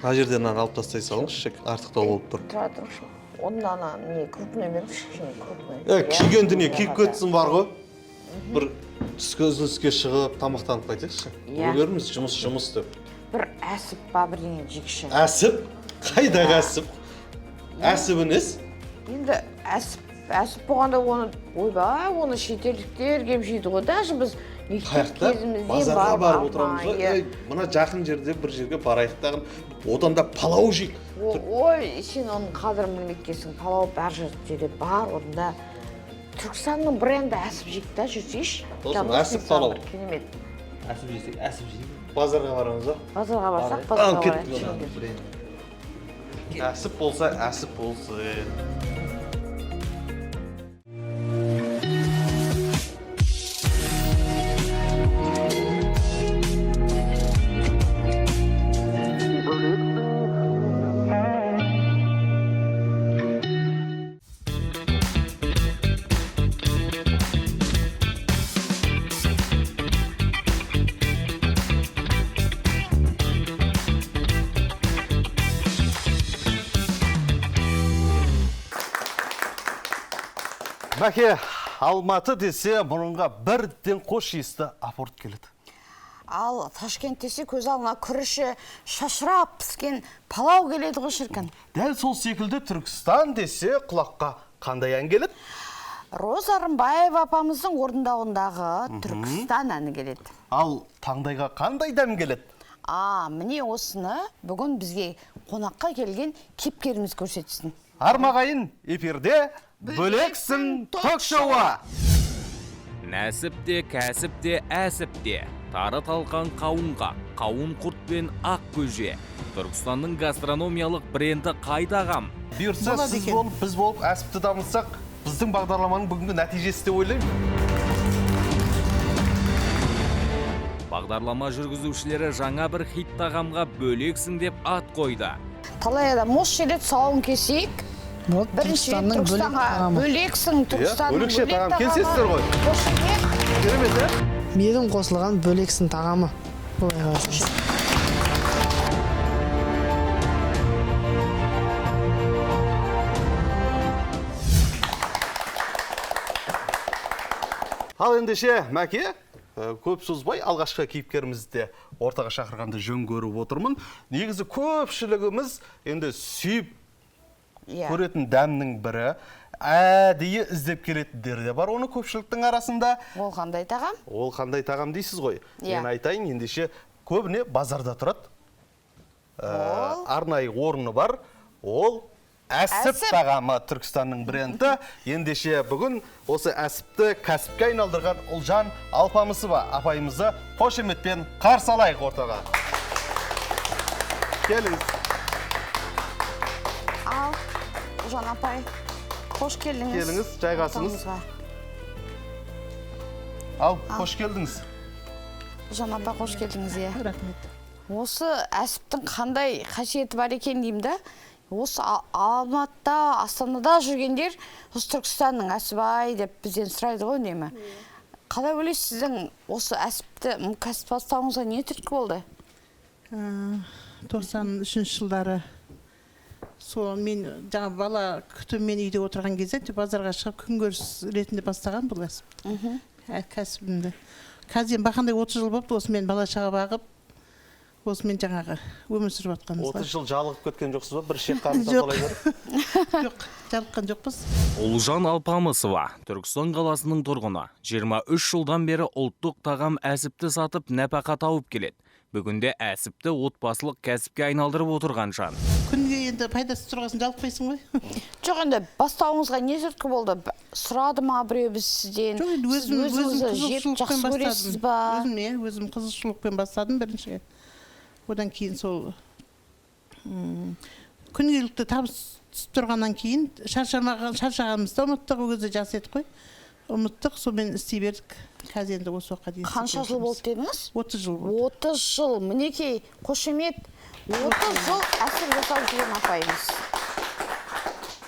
Ана жерден алып тастай салыңызшы, артықтау болып тұр. Тұра тұршы. Оның ана не крупный беріңізші, кішкене крупный. Киген дүние киіп көтсін бар ғой. Бір түскі үзіліске шығып, тамақтанып қайтайықшы. Көрерміз жұмыс деп. Бір әсіп ба бірдеңе жегіші. Әсіп? Қайдағы әсіп? Әсібіңіз? Енді әсіп болғанда оны, ойбай, оны шетелдіктер кеп жейді ғой. Даже біз мектеп кезімізде базарға барып отырамыз ғой. Мына жақын жерде бір жерге барайықтағын, одан да палау жейік. Ой, сен оның қадірін білмеккесің. Палау бар жерде бар, онда Түркістанның бренді әсіп жейік та жүрсейші. Досым, әсіп палау. Керемет. Әсіп жесек, әсіп жейік. Базарға барамыз ба? Базарға барсақ, базарға барайық. Әсіп болса, әсіп болсын. Мәке, Алматы десе, бұрынға бірден қош есті апорт келеді. Ал Ташкент десе, көз алдына күріші шашырап піскен палау келеді ғой шіркін. Дәл сол секілді Түркістан десе, құлаққа қандай ән келеді? Роза Рымбаева апамыздың орындауындағы Түркістан әні келеді. Ал таңдайға қандай дәм келеді? Міне осыны бүгін бізге қонаққа келген кейіпкеріміз көрсетсін. Армағайын эфирде Бөлексің ток-шоуы. Нәсіп те, кәсіп те, әсіп те. Тары талқан қауынға, қауын құрт пен ақ көже. Түркістанның гастрономиялық бренді қайдағам. Бұйырса сіз болып, біз болып әсіпті дамытсақ, біздің бағдарламаның бүгінгі нәтижесі де ойлаймын. Бағдарлама жүргізушілері жаңа бір хит тағамға бөлексің деп ат қойды. Талай адам осы жерде тұсауын кесейік. Бірінші Түркістанға бөлексің, Түркістанның Бөлекше тағам келсесіздер ғой. Керемет, ә? Менің қосылған бөлексің тағамы. Бұлай қарасыз. Ал ендеше, Мәке, көп созбай алғашқы кейіпкерімізді ортаға шақырғанды жөн көріп отырмын. Негізі көпшілігіміз енді сүйіп көретін дәмнің бірі, әдейі іздеп келетіндер де бар оны көпшіліктің арасында. Ол қандай тағам? Ол қандай тағам дейсіз ғой. Мен айтайын, ендеше көбіне базарда тұрады. Арнайы орны бар. Ол әсіп тағамы Түркістанның бренді. Ендеше бүгін осы әсіпті кәсіпке айналдырған Ұлжан Алпамысова апайымызды қошеметпен қарсы алайық ортаға. Келіңіз. Ұлжан апай, қош келдіңіз. Келіңіз, жайғасыңыз. Ал, қош келдіңіз. Ұлжан апай, қош келдіңіз. Рахмет. Осы әсіптің қандай қасиеті бар екен деймді. Осы Алматыда, Астанада жүргендер, осы Түркістанның әсібай деп бізден сұрайды ғой үнемі. Қалай ойлайсыз, сіздің осы әсіпті кәсіп бастауыңызға не түрткі болды? 93 жылдары сол мен жаңа бала күтіммен үйде отырған кезде базарға шығып күнкөріс ретінде бастаған бұл кәсібімді. Қазір бақандай 30 жыл болды, осымен бала шаға бағып, осымен жаңағы өмір сүріп жатқанымыз. 30 жыл жалығып кеткен жоқсыз ба? Бір шек қарын тазалай беріп? Жоқ, жалыққан жоқпыз. Ұлжан Алпамысова, Түркістан қаласының тұрғыны, 23 жылдан бері ұлттық тағам әсіпті сатып нәпақа тауып келеді. Бүгінде әсіпті отбасылық кәсіпке айналдырып отырған жан. Күнге енді пайдасы тұрғасын жалықпайсың ғой? Жоқ, енді бастауыңызға не түрткі болды? Сұрады ма біреу біз сізден? Жоқ, өзіңіз жақсы көресіз ба? Өзім қызығушылықпен бастадым бірінші. Одан кейін сол күнделікті табыс түсіп тұрғаннан кейін шаршағанымызды ұмыттық, ол кезде жас едік қой. Ұмыттық, сонымен істей бердік. Қазір енді осы уақытқа дейін. Қанша жыл болды дедіңіз? 30 жыл болды. 30 жыл. Мінекей, қошемет. 30 жыл әсіп жасап жүрген апайымыз.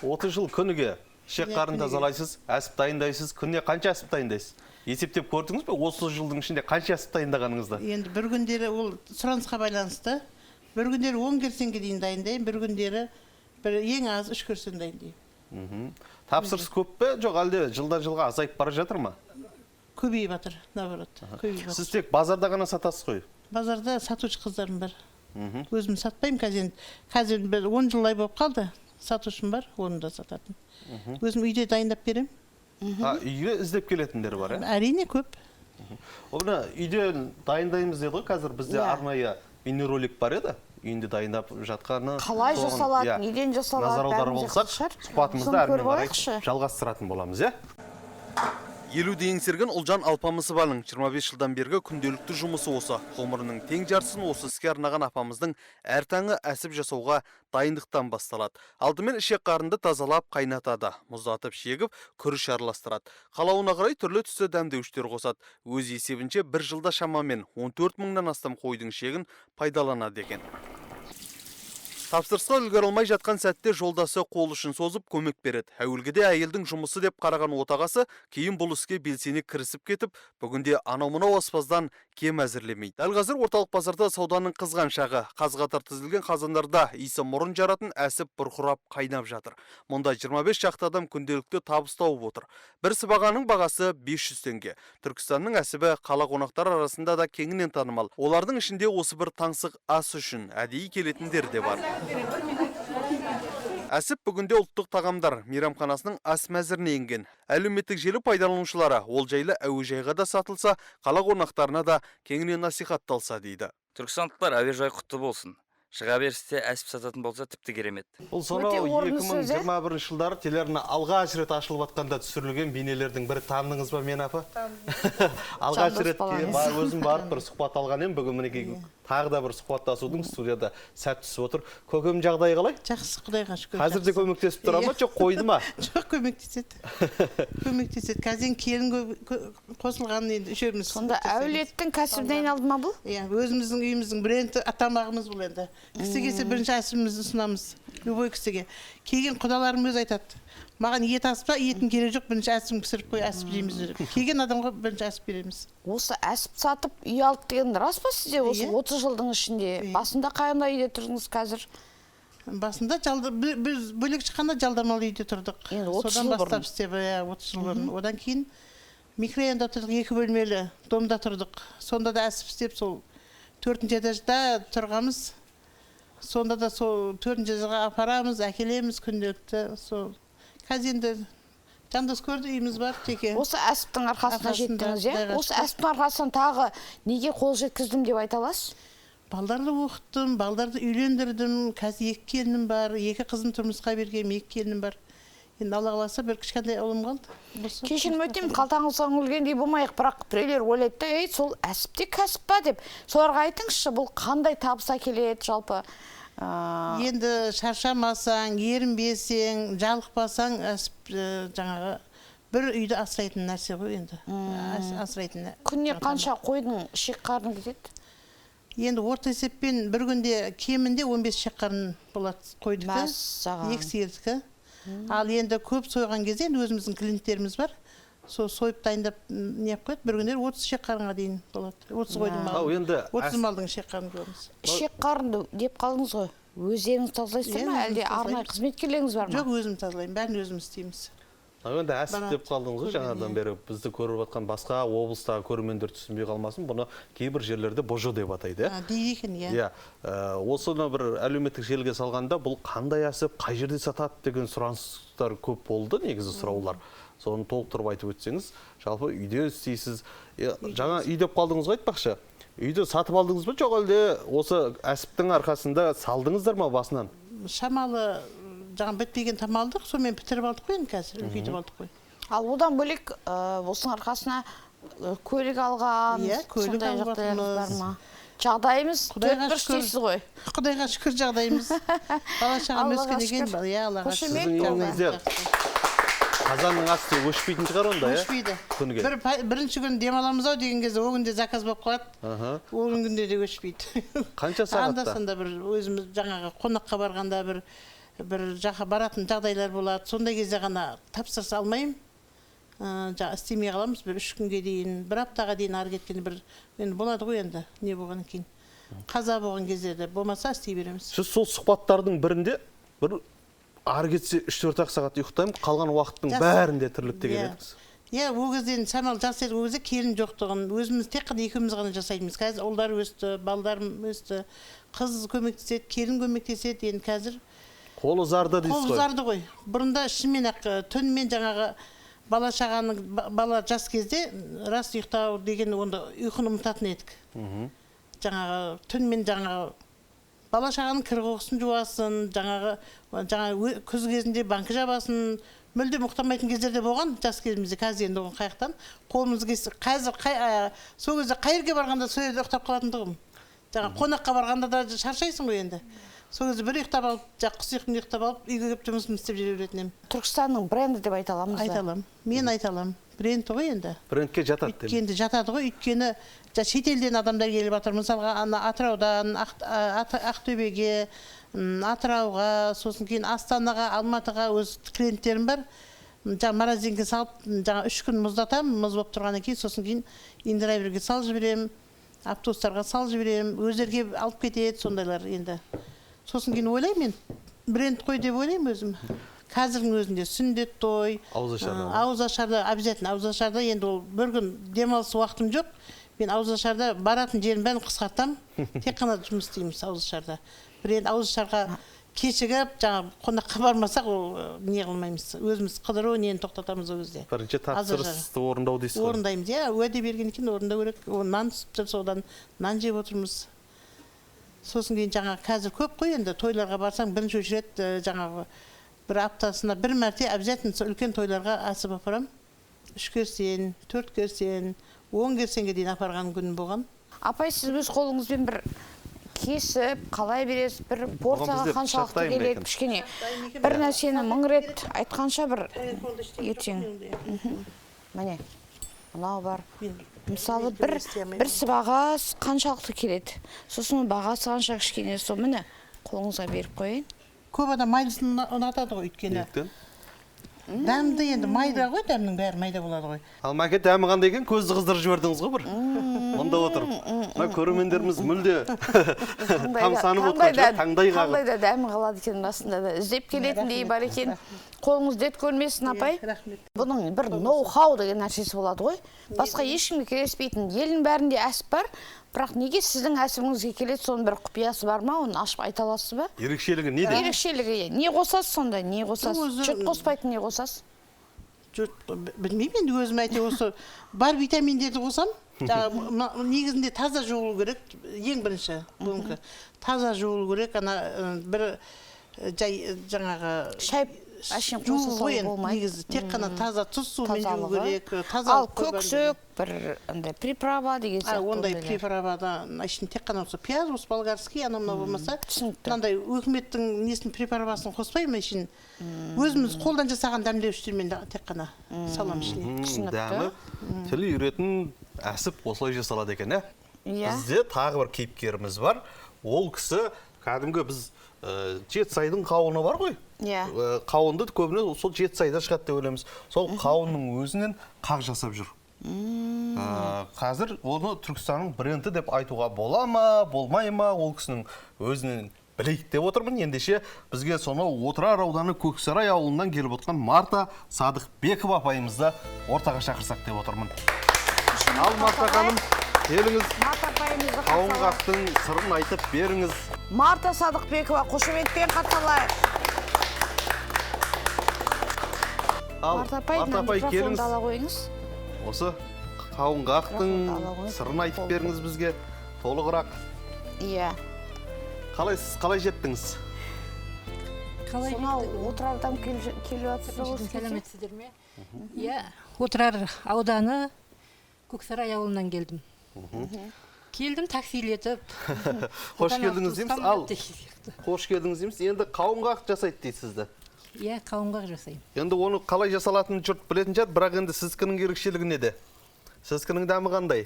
30 жыл күніге шек қарын тазалайсыз, әсіп дайындайсыз. Күніне қанша әсіп дайындайсыз? Есептеп көрдіңіз бе? 30 жылдың ішінде қанша әсіп дайындағаныңызды? Енді бір күндері ол сұранысқа байланысты. бір күндері 10 керсенге дейін дайындаймын, бір күндері ең аз 3 керсен дайындаймын. Тапсырыс көп пе, жоқ әлде жылдан жылға азайып бара жатыр ма? Көбейіп жатыр, наоборот. Сіз тек базарда ғана сатасыз ғой? Базарда сатушы қыздарым бар. Өзім сатпаймын қазір. Қазір 10 жылдай болып қалды. Сатушым бар, оны да сататын. Өзім үйде дайындап берем. Үйге іздеп келетіндер бар, Әрине көп. Оны үйде дайындаймыз деді ғой, қазір бізде арнайы бейнеролик бар еді. Үйінде дайындап жатқаны. Қалай жасалатын, неден жасалатын. Назар аударып болсақ, сұхбатымызды әрмен қарай жалғастыратын боламыз, 50-ді еңсерген Ұлжан Алпамысованың 25 жылдан бергі күнделікті жұмысы осы. Ғұмырының тең жартысын осы іске арнаған апамыздың әр таңы әсіп жасауға дайындықтан басталады. Алдымен ішек қарынды тазалап қайнатады, мұздатып шегіп, күріш араластырады. Қалауына қарай түрлі түсті дәмдеуіштер қосады. Өз есебінше бір жылда шамамен 14 мыңнан астам қойдың шегін пайдаланады екен. Тапсырысқа үлгере алмай жатқан сәтте жолдасы қол ұшын созып көмек береді. Әуелгіде әйелдің жұмысы деп қараған отағасы кейін бұл іске белсене кірісіп кетіп, бүгінде анау-мынау аспаздан кем әзірлемейді. Дәл қазір орталық базарда сауданың қызған шағы, қаз-қатар тізілген қазандарда иісі мұрын жаратын әсіп бұрқырап қайнап жатыр. Мұнда 25 шақты адам күнделікті табыс тауып отыр. Бір сыбағаның бағасы 500 теңге. Түркістанның әсібі қала қонақтар арасында да кеңінен танымал. Олардың ішінде осы бір таңсық ас үшін әдейі келетіндер де бар. Әсіп бүгінде ұлттық тағамдар мейрамханасының ас мәзіріне енген. Әлеуметтік желі пайдаланушылары ол жайлы әуежайға да сатылса, қала қонақтарына да кеңінен насихатталса дейді. Түркістандықтар әуежай құтты болсын. Шыға берісте әсіп сататын болса тіпті керемет. Бұл сонау 2021 жылдары телеарна алғаш рет ашылып атқанда түсірілген бейнелердің бірі. Таныңыз ба мен, апа? Алғаш рет өзім барып бір сұхбат алған ем. Бүгін мінекей тағы да бір сұхбаттасудың студияда сәт түсіп отыр. Көкем жағдайы қалай? Жақсы, Құдайға шүкір. Қазір де көмектесіп тұра ма, жоқ қойды ма? Жоқ, көмектеседі. Көмектеседі. Қазір келін қосылған енді үшеуміз. Сонда әулеттің кәсібіне айналды ма бұл? Иә, өзіміздің үйіміздің бренді атамағымыз бұл енді. Кісі келсе бірінші әсібімізді ұсынамыз. Любой кісіге. Келген құдаларым өз айтады. Маған ет асып та, етін керек жоқ, бірінші әсібін пісіріп қой, әсіп жейміз деп. Келген адамға бірінші әсіп береміз. Осы әсіп сатып үй алды деген рас па сізде осы 30 жылдың ішінде? Басында қандай үйде тұрдыңыз қазір? Басында біз бөлек шыққанда жалдамалы үйде тұрдық. Содан бастап істеп, 30 жыл бұрын. Одан кейін микрорайонда тұрдық, 2 бөлмелі домда тұрдық. Сонда да әсіп істеп, сол 4-ші этажда тұрғамыз. Сонда да сол 4-ші этажға апарамыз, әкелеміз күнделікті. Сол қазір енді жандос көрді, үйіміз бар, теке. Осы әсіптің арқасына жеттіңіз, Осы әсіптің арқасынан тағы неге қол жеткіздім деп айта аласыз? Балдарды оқыттым, балдарды үйлендірдім. Қазір 2 келінім бар, 2 қызым тұрмысқа бергем, 2 келінім бар. Енді Алла қаласа бір кішкентай ұлым қалды. Кешірім өтінемін, қалтаңызға үңілгендей болмайық, бірақ біреулер ойлайды да, сол әсіпте кәсіп па деп. Соларға айтыңызшы, бұл қандай табыс әкеледі жалпы? Енді шаршамасаң, ерінбесең, жалықпасаң, жаңағы бір үйді асырайтын нәрсе ғой енді. Асырайтын. Күнне қанша қойдың ішек қарны кетеді? Енді орта есеппен бір күнде кемінде 15 ішек қарны болады қойдікі. Мәссаған. 2 сиырдікі. Ал енді көп сойған кезде өзіміздің клиенттеріміз бар. Сол сойып дайындап не қойды, бір күндер 30 ішек қарынға дейін болады. 30 қойдың малын. 30 малдың ішек қарны көреміз. Ішек қарынды деп қалдыңыз ғой. Өздеріңіз тазалайсыздар ма, әлде арнайы қызметкерлеріңіз бар ма? Жоқ, өзім тазалаймын, бәрін өзіміз істейміз. Енді әсіп деп қалдыңыз ғой, жаңадан бері бізді көріп жатқан басқа облыстағы көрермендер түсінбей қалмасын, бұны кейбір жерлерде божо деп атайды. Дейді екен, иә. Осыны бір әлеуметтік желіге салғанда, бұл қандай әсіп, қай жерде сатады деген сұраныстар көп болды, негізі сұраулар. Соны толықтырып айтып өтсеңіз, жалпы үйде істейсіз. Жаңа үй деп қалдыңыз ғой, айтпақшы. Үйді сатып алдыңыз ба, жоқ әлде осы әсіптің арқасында салдыңыздар ма басынан? Шамалы жаңа бітпеген тамалдық, сонымен бітіріп алдық қой, қазір үлкейтіп алдық қой. Ал одан бөлек осының арқасына көлік алған, сондай жағдайларыңыз бар ма? Жағдайымыз 4-1 істейсіз ғой. Құдайға шүкір жағдайымыз. Бала шағам өскен екен, Аллаға шүкір. Сіздің үйіңізде қазанның асты өшпейтін шығар онда, өшпейді. Бірінші күн демаламыз ау деген кезде, о күнде заказ болып қалады. Ол күнде де өшпейді. Қанша сағатта? Анда-санда бір өзіміз жаңағы қонаққа барғанда бір жаққа баратын жағдайлар болады. Сондай кезде ғана тапсырыс алмаймын. Істемей қаламыз бір 3 күнге дейін, бір аптаға дейін ары кеткенде бір болады ғой енді, не болғаннан кейін. қаза болған кездерде болмаса істей береміз. Сіз сол сұхбаттардың бірінде бір ары кетсе 3-4 сағат ұйықтаймын, қалған уақыттың бәрінде тірлікте келедіңіз. Иә, ол кезде самал жас еді, ол кезде келін жоқтығын, өзіміз тек қана екеуміз ғана жасайтынбыз. Қазір ұлдар өсті, балдарым өсті, қыз көмектеседі, келін көмектеседі. Енді қазір Қолы зарды дейсіз қол ғой. зарды ғой. Бұрында шынымен ақ түнімен жаңағы бала шағаның бала жас кезде рас ұйықтау деген онда ұйқыны ұмытатын едік. Жаңағы түнімен жаңағы бала шағаның кір қоқысын жуасын, жаңағы күз кезінде банкі жабасын, мүлдем ұйықтамайтын кездерде болған жас кезімізде. Қазір енді оған қаяқтан қолымыз қазір сол кезде қай жерге барғанда сол жерде ұйықтап қалатындығым. Жаңағы қонаққа барғанда да шаршайсың ғой енді. Сол кезде бір ұйықтап алып, құс ұйқын ұйықтап алып, үйге келіп жұмысымды істеп жүре беретін едім. Түркістанның бренді деп айта аламыз ба? Айта аламын. Мен айта аламын. Бренд ғой енді. Брендке жатады деп. Өйткені жатады ғой, өйткені шетелден адамдар келіп жатыр. Мысалға Атыраудан Ақтөбеге, Атырауға, сосын кейін Астанаға, Алматыға өз клиенттерім бар. Морозилке салып, 3 күн мұздатамын, мұз болып тұрғаннан кейін, сосын кейін индирайверге салып жіберемін, автобустарға салып жіберемін, өздерге алып кетеді сондайлар енді. Сосын кейін ойлаймын, бренд қой деп ойлаймын өзім. Қазірдің өзінде сүндет той, ауызашарда, обязательно ауызашарда енді ол бір күн демалыс уақытым жоқ. Мен ауызашарда баратын жерін бәрін қысқартам, тек қана жұмыс істейміз ауызашарда. Бренд ауызашарға кешігіп, жаңа қонаққа бармасақ, ол не қылмаймыз. Өзіміз қыдыру, нені тоқтатамыз ол кезде. Бірінші тапсырысты орындау дейсіз ғой. Орындаймыз, иә, уәде берген екен орындау керек. Нан түсіп, содан нан жеп отырмыз. Сосын кейін жаңа қазір көп қой енді тойларға барсаң бірінші рет жаңағы бір аптасына бір мәрте обязательно үлкен тойларға асып апарам. 3 керсен, 4 керсен, 10 керсенге дейін апарған күнім болған. Апай, сіз өз қолыңызбен бір кесіп, қалай бересіз, бір порцияға қаншалықты келеді, кішкене бір нәрсені 1000 рет айтқанша бір ертең. Міне, мынау бар. Мысалы, бір сыбаға қаншалықты келеді. Сосын бағасы қанша кішкене, сол міне қолыңызға беріп қойын. Көп адам майлысын ұнатады ғой өйткені. Дәмді енді майда ғой, дәмнің бәрі майда болады ғой. Ал мәке дәмі қандай екен, көзді қыздырып жібердіңіз ғой бір. Мұнда отырып. Мына көрермендеріміз мүлде тамсанып отырған, таңдай қағып. Қандай да дәмі қалады екен расында да. Іздеп келетіндей бар екен. Қолыңыз дет көрмесін, апай. Бұның бір ноу-хау деген нәрсесі болады ғой. Басқа ешкімге келеспейтін елдің бәрінде әсіп бар. Бірақ неге сіздің әсібіңізге келеді, соның бір құпиясы бар ма? Оны ашып айта аласыз ба? Ерекшелігі неде? Ерекшелігі не қосасыз сонда? Не қосасыз? Жұрт қоспайтын не қосасыз? Білмеймін енді өзім әйте осы бар витаминдерді қосам. Негізінде таза жуылу керек, ең бірінші. Таза жуылу керек, ана бір жаңағы шай әшін қоса салу болмайды. Негізі тек қана таза тұз сумен жуу керек. Ал көксөк, бір приправа деген сияқты. Ондай приправада ішін тек қана осы пияз, осы болгарский, анамна болмаса, мынандай өкіметтің несін приправасын қоспаймын ішін. Өзіміз қолдан жасаған дәмдеуіштермен тек қана салам ішіне. Дәмі тілі үйретін әсіп осылай жасалады екен, ә? Бізде тағы бір кейіпкеріміз бар. Ол кісі кәдімгі біз Жетісайдың қауыны бар ғой. Қауынды көбіне сол Жетісайда шығады деп ойлаймыз. Сол қауынның өзінен қақ жасап жүр. Қазір оны Түркістанның бренді деп айтуға бола ма, болмай ма, ол кісінің өзінен білейік деп отырмын. Ендеше бізге сонау Отырар ауданы Көксарай ауылынан келіп отқан Марта Садықбекова апайымызды ортаға шақырсақ деп отырмын. Ал Марта ханым, келіңіз, қауын қақтың сырын айтып беріңіз. Марта Садықбекова, қошеметпен қаталайық. Марта апай, микрофонды ала қойыңыз. Осы қауын қақтың сырын айтып беріңіз бізге толығырақ. Иә. Қалай жеттіңіз? Сонау Отырардан келіп атсыз. Сәлеметсіздер ме? Иә, Отырар ауданы Көксарай ауылынан келдім. Келдім таксилетіп. Қош келдіңіз дейміз. Ал, қош келдіңіз дейміз. Енді қауын қақ жасайды дейсізді. Иә, қауын қақ жасаймын. Енді оны қалай жасалатынын жұрт білетін шығар, бірақ енді сіздікінің ерекшелігі неде? Сіздікінің дәмі қандай?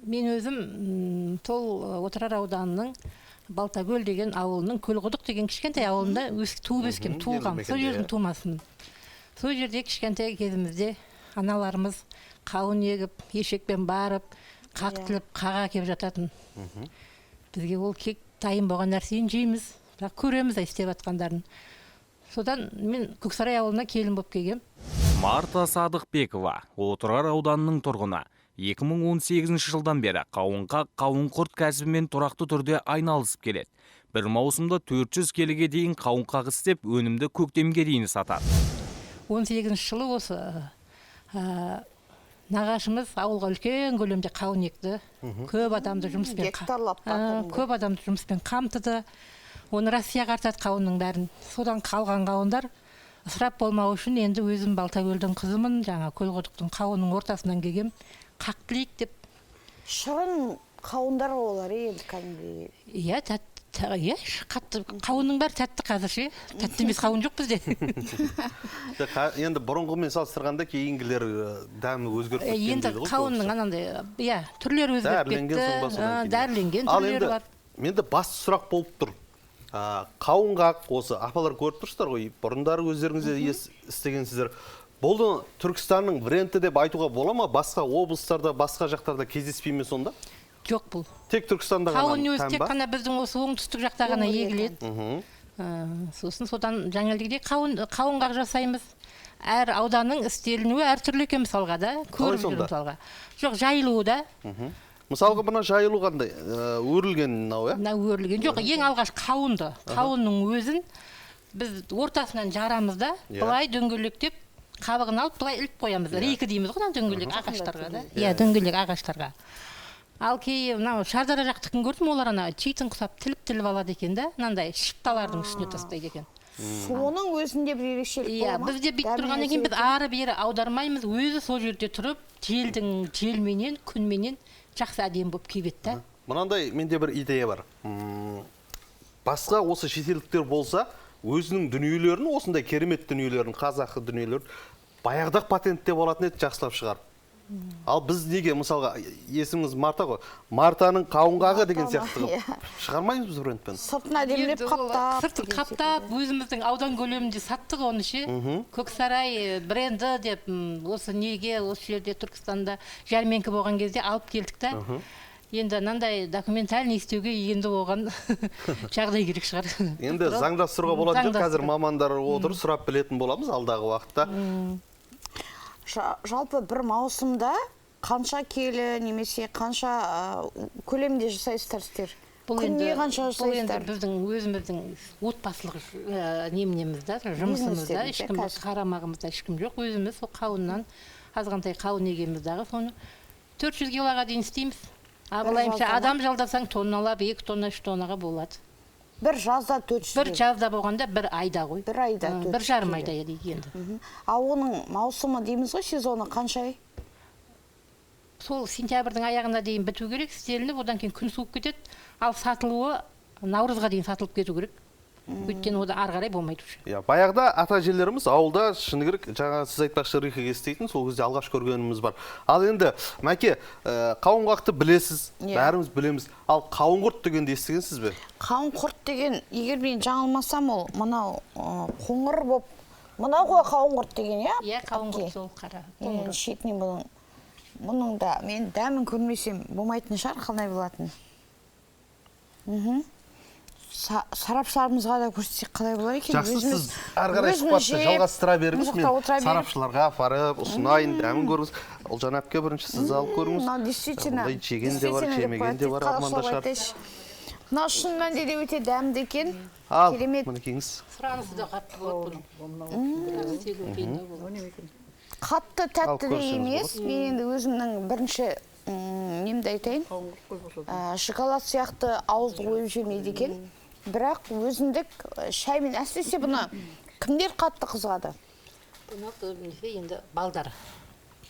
Мен өзім тол Отырар ауданының Балтакөл деген ауылының Көлқұдық деген кішкентай ауылында туып өскен, туылғам. Сол жердің тумасымын. Сол жерде кішкентай кезімізде аналарымыз қауын егіп, ешекпен барып, қақтылып қаға келіп жататын. Бізге ол кек дайын болған нәрсені жейміз, бірақ көреміз істеп жатқандарын. Содан мен Көксарай ауылына келін болып келгем. Марта Садықбекова, Отырар ауданының тұрғыны. 2018 жылдан бері қауынқақ, қауынқұрт кәсібімен тұрақты түрде айналысып келеді. Бір маусымда 400 келіге дейін қауынқақ істеп, өнімді көктемге дейін сатады. 18 жылы осы нағашымыз ауылға үлкен көлемде қауын екті. Көп адамды жұмыспен қамтыды. Оны Россияға артады қауынның бәрін. Содан қалған қауындар ысырап болмау үшін енді өзім Балтакөлдің қызымын, жаңа Көлқұдықтың қауынның ортасынан келгем, қақтылейік деп. Шырын қауындар олар енді кәдімгідей. Иә, қатты қауынның бәрі тәтті қазірше. Тәтті емес қауын жоқ бізде. Енді бұрынғымен салыстырғанда кейінгілер дәмі өзгеріп кеткен енді дейді ғой. қауынның анандай, иә, түрлері өзгеріп кетті. Дәрленген түрлері бар. Менде басты сұрақ болып тұр. Қауынғақ осы апалар көріп тұрсыздар ғой, бұрындары өздеріңізде істегенсіздер. Бұл Түркістанның бренді деп айтуға бола ма? Басқа облыстарда, басқа жақтарда кездеспей ме сонда? Жоқ бұл. Тек Түркістанда ғана қауын өзі тек қана біздің осы оңтүстік жақта ғана егіледі. Сосын содан жаңалегідей қауынғақ жасаймыз. Әр ауданның істелінуі әртүрлі екен мысалға да. Көріп жүр мысалға. Жоқ, жайылуы да. Мысалға бұна жайылу қандай? Өрілген мынау, иә? Өрілген. Жоқ, ең алғаш қауынды. Қауынның өзін біз ортасынан жарамыз да, былай дөңгелектеп, қабығын алып, былай іліп қоямыз. Рейкі дейміз ғой, дөңгелек ағаштарға да. Иә, дөңгелек ағаштарға. Ал кей Шардара жақтықын көрдім, олар чейтін құсап тіліп алады екен да, мынандай шыпталардың үстіне тастайды екен. Соның өзінде бір ерекшелік болады ма? Бізде бүйтіп тұрған екен, біз ары-бері аудармаймыз, өзі сол жерде тұрып, желменен, күнменен жақсы әдем болып кебетті. Мынандай менде бір идея бар. Басқа осы шетелдіктер болса, өзінің дүниелерін, осындай керемет дүниелерін, қазақы дүниелерін баяғыда патенттеп алатын еді, жақсылап шығарып. Ал біз неге, мысалға, есіміңіз Марта ғой, Мартаның қауынғағы деген сияқты шығармаймыз біз брендпен? Сыртын әдемілеп қаптап. Сыртын қаптап, өзіміздің аудан көлемінде саттық оны ше. Көксарай бренді деп, осы неге, осы жерде Түркістанда жәрменкі болған кезде алып келдік та. Енді нандай документальный істеуге енді оған жағдай керек шығар. Енді заңдастыруға болады жоқ, қазір мамандар отыр, сұрап білетін боламыз алдағы уақытта. Жалпы бір маусымда қанша келі немесе қанша көлемде жасайсыздар сіздер? Күнде қанша жасайсыздар? Бұл енді біздің өзіміздің отбасылық неміз да, жұмысымызда, ешкім қарамағымызда ешкім жоқ. Өзіміз сол қауыннан азғантай қауын егеміздағы соны 400 килоға дейін істейміз. Абылайымша адам жалдасаң тонналап 2 тонна 3 тоннаға болады. Бір жазда 400. Бір жазда болғанда бір айда ғой. Бір айда 400. Бір жарым айда енді. А оның маусымы дейміз ғой, сезоны қанша ай? Сол сентябрьдің аяғына дейін біту керек, істелініп, одан кейін күн суып кетеді. Ал сатылуы наурызға дейін сатылып кету керек. Өйткені ода ары қарай болмайды уже. Баяғыда ата-әжелеріміз ауылда шыны керек, жаңа сіз айтпақшы рихеге істейтін, сол кезде алғаш көргеніміз бар. Ал енді, Мәке, қауынғақты білесіз, бәріміз білеміз. Ал қауынқұрт дегенді естігенсіз бе? Қауынқұрт деген, егер мен жаңылмасам, ол мынау қоңыр боп, мынау ғой қауынқұрт деген, иә? Иә, қауынқұрт сол қара. Шетінен бұның да мен дәмін көрмесем болмайтын шығар, қалай болатын. Сарапшыларымызға да көрсетсек қалай болар екен? Жақсы, сіз әрі қарай сұхбатты жалғастыра беріңіз. Мен сарапшыларға апарып, ұсынайын, дәмін көріңіз. Олжан әпке бірінші сіз алып көріңіз. Бұндай жеген де бар, жемеген де бар, армандашар. Мына шын мәнінде де өте дәмді екен. Ал, Керемет. мінекеңіз. Сұранысы да қатты болады бұның. Қатты тәтті де емес. Мен енді өзімнің бірінші немді айтайын. Шоколад сияқты ауызды қойып жемейді екен. Бірақ өзіндік шаймен әсіресе бұны кімдер қатты қызғады? Бұны көбінесе енді балдар.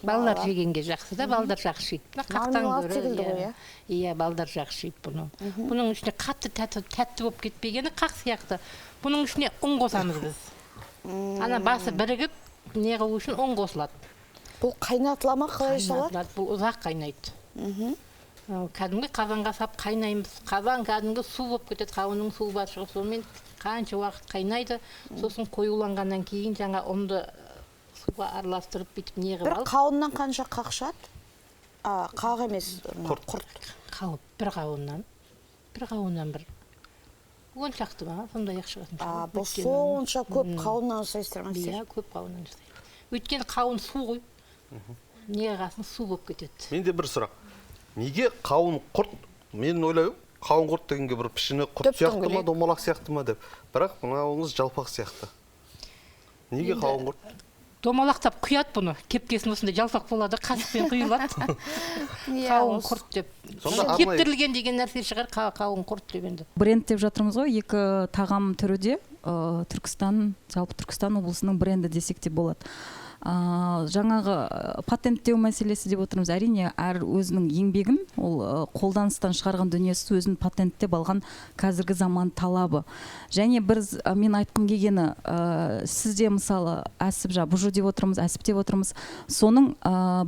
Балдар жегенге жақсы да, балдар жақсы жейді. Мармелад секілді ғой, иә? Иә, балдар жақсы жейді бұны. Бұның ішіне қатты тәтті болып кетпегені қақ сияқты. Бұның ішіне ұн қосамыз біз. Ана басы бірігіп, не қылу үшін ұн қосылады. Бұл қайнатыла ма, қалай жасалады? Бұл ұзақ қайнайды. Кәдімгі қазанға сап қайнаймыз. Қазан кәдімгі су болып кетеді, қауынның суы бар шығып, сонымен қанша уақыт қайнайды. Сосын қоюланғаннан кейін жаңа ұнды суға араластырып бүйтіп неғып алып. Бір қауыннан қанша қақшады? Қақ емес, құрт. Қауып бір қауыннан бір 10 шақты ма, сондай ақ шығатын шығар. Бұл сонша көп қауыннан жасайсыздар. Иә, көп қауыннан жасайды. Өйткені қауын су ғой. Неге қалсын су болып кетеді. Менде бір сұрақ. Неге қауын құрт? Мен ойлаймын, қауын құрт дегенге бір пішіні құрт сияқты ма, домалақ сияқты ма деп. Бірақ мынауыңыз жалпақ сияқты. Неге қауын құрт? Домалақтап құяды бұны. Кепкесін осындай жалпақ болады, қасықпен құйылады. Қауын құрт деп. Кептірілген деген нәрсе шығар, қауын құрт дегенді. Бренд деп жатырмыз ғой, екі тағам түрі де Түркістан, жалпы Түркістан облысының бренді десек те болады. Жаңағы патенттеу мәселесі деп отырмыз. Әрине, әр өзінің еңбегін, ол қолданыстан шығарған дүниесі өзін патенттеп алған қазіргі заман талабы. Және мен айтқым келгені, сізде мысалы бұжу деп отырмыз, әсіп деп отырмыз. Соның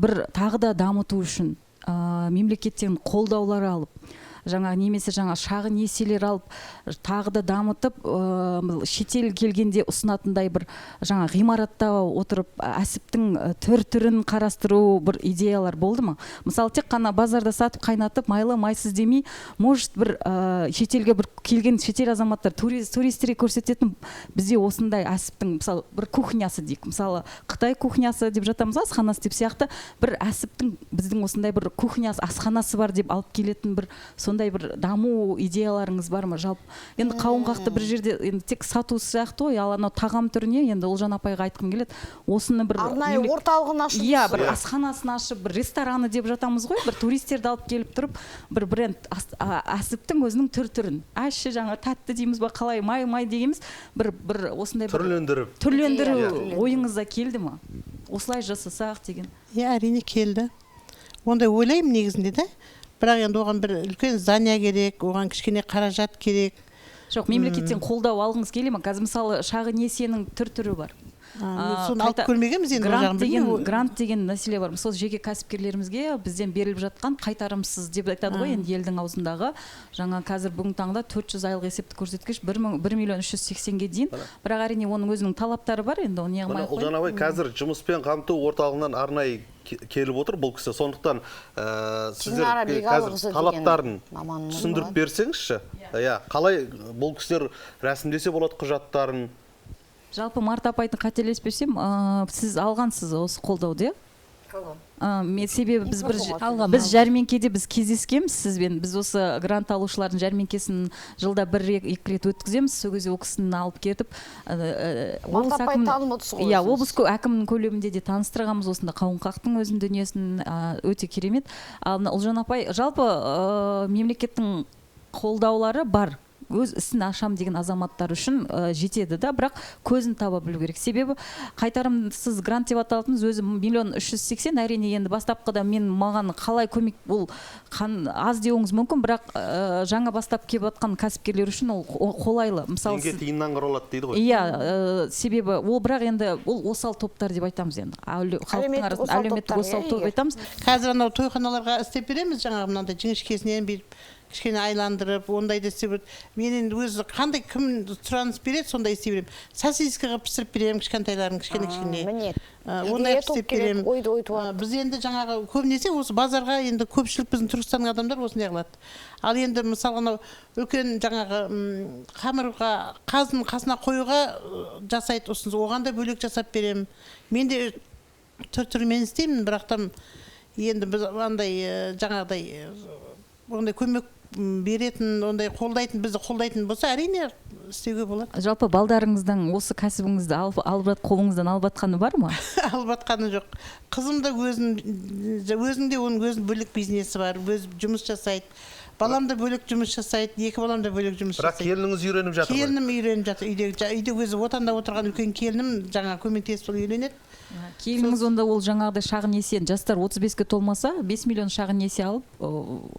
бір тағы да дамыту үшін мемлекеттен қолдаулар алып, немесе шағын несиелер алып, тағы да дамытып, шетел келгенде ұсынатындай бір ғимаратта отырып, әсіптің түрін қарастыру бір идеялар болды ма? Мысалы, тек қана базарда сатып қайнатып, майлы майсыз демей, может бір шетелге бір келген шетел азаматтар туристерге көрсететін бізде осындай әсіптің, мысалы, бір кухнясы дейік. Мысалы, Қытай кухнясы деп жатамыз, асханасы деп сияқты, бір әсіптің біздің осындай бір кухнясы, асханасы бар деп алып келетін бір сондай бір даму идеяларыңыз бар ма жалпы? Енді қауынғақты бір жерде тек сату сияқты, ал анау тағам түріне енді Олжан апайға айтқым келеді. Осыны бір арнайы орталығын ашып, иә, бір асханасын ашып, бір рестораны деп жатамыз ғой, бір туристерді алып келіп тұрып, бір бренд әсіптің өзінің түрін, ащы тәтті дейміз ба, қалай май дегеніміз, бір осындай түрлендіру ойыңызда келді ма? Осылай жасасақ деген. Иә, әрине келді. Ондай ойлаймын негізінде де. Бірақ енді оған бір үлкен здания керек, оған кішкене қаражат керек. Жоқ, мемлекеттен қолдау алғыңыз келе ма? Қазір мысалы шағын несиенің түрі бар. Соны алып көрмегенбіз енді. Грант деген мәселе бар. Сол жеке кәсіпкерлерімізге бізден беріліп жатқан қайтарымсыз деп айтады ғой, енді елдің аузындағы. Қазір бүгінгі таңда 400 айлық есептік көрсеткіш 1.380.000-ге дейін. Бірақ әрине оның өзінің талаптары бар, енді оны неғылмай қойып. Олжан абай, қазір жұмыспен қамту орталығынан арнайы келіп отыр бұл кісі. Сондықтан сіздер қазір талаптарын түсіндіріп берсеңізші. Қалай бұл кісілер рәсімдесе болады құжаттарын? Жалпы Март апайдың қателеспесем, сіз алғансыз осы қолдауды, себебі біз жәрмеңкеде біз кездескенбіз сізбен. Біз осы грант алушылардың жәрмеңкесін жылда 1-2 рет өткіземіз. Сол кезде ол кісіні алып кетіп, Март апай танып отырсыз ғой. Иә, облыс әкімінің көлемінде де таныстырғанбыз осында қауынқақтың өзінің дүниесін, өте керемет. Ал Олжан апай, жалпы мемлекеттің қолдаулары бар. Өз ісін ашам деген азаматтар үшін жетеді да, бірақ көзін таба білу керек. Себебі қайтарымсыз грант деп аталатынымыз өзі 1.380.000, әрине енді бастапқыда маған қалай көмек бұл аз деуіңіз мүмкін, бірақ жаңа бастап келіп жатқан кәсіпкерлер үшін ол қолайлы. Теңге тиыннан құралады дейді ғой. Иә, себебі ол бірақ енді ол осал топтар деп айтамыз енді. Халықтың арасында әлеуметтік осал топ айтамыз. Қазір анау тойханаларға істеп береміз, жаңағы мынандай жіңішкесінен беріп кішкене айландырып, ондай да істеп. Мен енді өзі қандай кім сұраныс береді, сондай істеп беремін. Сосискаға пісіріп беремін, кішкентайларын кішкене. Ондай істеп беремін. Біз енді жаңағы көбінесе осы базарға енді көпшілік біздің Түркістанның адамдар осындай қылады. Ал енді мысалы анау үлкен жаңағы қамырға, қазын қасына қоюға жасайды, осыныз оған да бөлек жасап беремін. Мен де түрімен істеймін, бірақтан енді біз андай жаңағыдай ондай көмек беретін, ондай қолдайтын, бізді қолдайтын болса, әрине істеуге болады. Жалпы балдарыңыздан осы кәсібіңізді қолыңыздан алып жатқаны бар ма? Алып жатқаны жоқ. Қызым да өзінде оның өзінің бөлек бизнесі бар, өз жұмыс жасайды. Балам да бөлек жұмыс жасайды, екі балам да бөлек жұмыс жасайды. Бірақ келініңіз үйреніп жатыр ғой? Келінім үйреніп жатыр. Үйде өзі отанда отырған үлкен келінім жаңа көмектесіп үйренеді. Келініңіз онда ол жаңағыдай шағын несиен, жастар 35-ге толмаса 5 миллион шағын несие алып,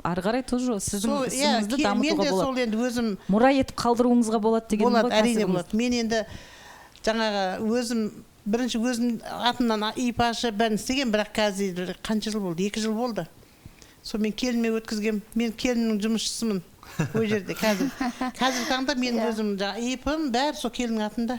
ары қарай тоже сіздің ісіңізді дамытуға болады. Мен де сол енді өзім мұра етіп қалдыруыңызға болады деген ғой. Болады, әрине болады. Мен енді жаңағы өзім бірінші өзім атымнан ИП ашып бәрін істеген, бірақ қазір қанша жыл болды? 2 жыл болды. Сол мен келініме өткізгем. Мен келіннің жұмысшысымын ол жерде қазір. Қазір таңда мен өзім ИП-ім бәрі сол келіннің атында.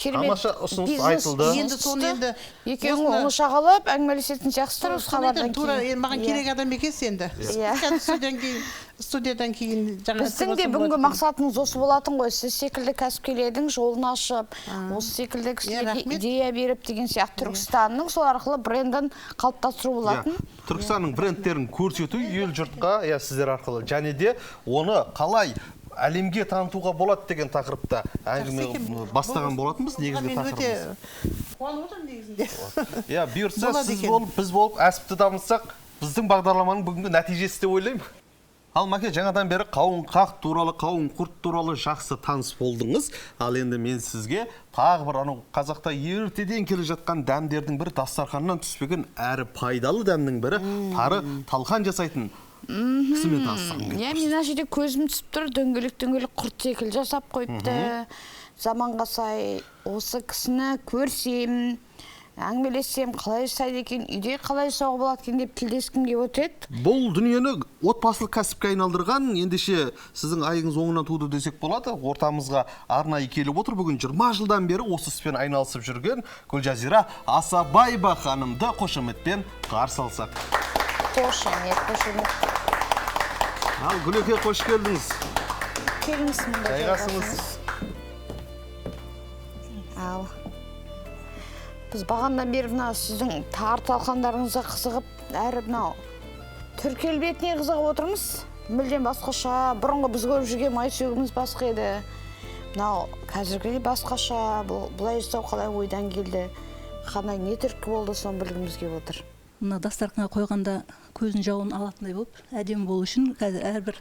керемет тамаша ұсыныс бизнес айтылды. Енді соны енді екеуің осыны- оңаша қалып әңгімелесетін шығарсыздар осы Соны хабардан айтамын, тура кейін. енді маған керек адам екенсіз енді. Иә. Студиядан кейін жаңа Біздің де бүгінгі мақсатымыз осы болатын ғой. Сіз секілді кәсіпкерлердің жолын ашып, осы секілді кісілерге рахмет. идея беріп деген сияқты Түркістанның сол арқылы брендін қалыптастыру болатын. Түркістанның брендтерін көрсету ел жұртқа, сіздер арқылы, және де оны қалай әлемге танытуға болады деген тақырыпта әңгіме бастаған болатынбыз негізгі тақырыбымыз. Қуанып отырмын негізінде. Бұйыртса Болады сіз екен. болып, біз болып, әсіпті дамытсақ, біздің бағдарламаның бүгінгі нәтижесі деп ойлаймын. Ал Мәке, жаңадан бері қауын қақ туралы, қауын құрт туралы жақсы таныс болдыңыз. Ал енді мен сізге тағы бір қазақта ертеден келе жатқан дәмдердің бірі, дастарханнан түспеген әрі пайдалы дәмнің бірі, тары талқан жасайтын кісімен таныстырғым келіп Мен мына жерде көзім түсіп тұр, дөңгелек құрт секілді жасап қойыпты. Заманға сай осы кісіні көрсем, әңгімелессем, қалай жасайды екен, үйде қалай жасауға болады екен деп тілдескім келіп отыр. Бұл дүниені отбасылық кәсіпке айналдырған, ендеше сіздің айыңыз оңынан туды десек болады. Ортамызға арнайы келіп отыр. Бүгін 20 жылдан бері осы іспен айналысып жүрген Гүлжазира Асабаева ханымды қошеметпен қарсы алсақ. Қошемет. Ал Гүлеке, қош келдіңіз. Келіңіз мұнда Жайғасыңыз. Ал. Біз бағандан бері мына сіздің тар талқандарыңызға қызығып, әрі мынау түр келбетіне қызығып отырмыз. Мүлден басқаша, бұрынғы біз көріп жүрген май сөгіміз басқа еді. Мынау қазіргі басқаша, бұлай жасау қалай ойдан келді. Қандай не түркі болды, соны білгіміз келіп отыр. Мына дастарханға қойғанда көзін жауын алатындай болып, әдемі болу үшін қазір әрбір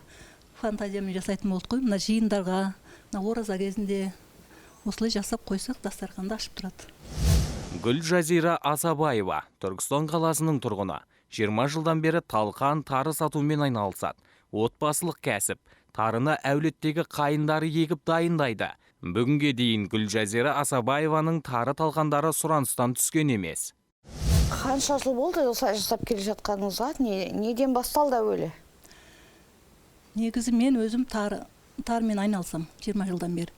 фантазиямен жасайтын болдық қой. Мына жиындарға, мына ораза кезінде осылай жасап қойсақ, дастарханды ашып тұрады. Гүлжазира Асабаева, Түркістан қаласының тұрғыны. 20 жылдан бері талқан тары сатумен айналысады. Отбасылық кәсіп, тарыны әулеттегі қайындары егіп дайындайды. Бүгінге дейін Гүлжазира Асабаеваның тары талқандары сұраныстан түскен емес. Қанша жыл болды осылай жасап келе жатқаныңызға? Неден басталды әуелі? Негізі мен өзім тармен айналсам 20 жылдан бері.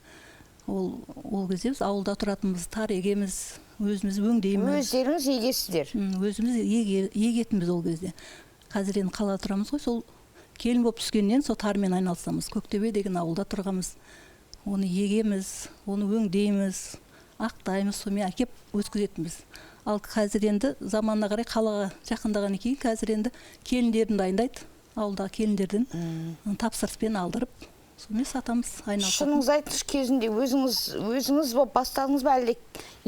Ол кезде біз ауылда тұратынбыз, тар егеміз, өзіміз өңдейміз. Өздеріңіз егесіздер? Өзіміз егетінбіз ол кезде. Қазір енді қала тұрамыз ғой, сол келін болып түскеннен сол тармен айналсамыз. Көктөбе деген ауылда тұрғанбыз. Оны егеміз, оны өңдейміз, ақтаймыз, сонымен әкеп өткізетінбіз. Ал қазір енді заманына қарай қалаға жақындаған кейін қазір енді келіндерін дайындайды. Ауылдағы келіндерден тапсырыспен алдырып, сонымен сатамыз, айналысамыз. Шыныңыз айтыңыз, кезінде өзіңіз болып бастадыңыз ба, әлде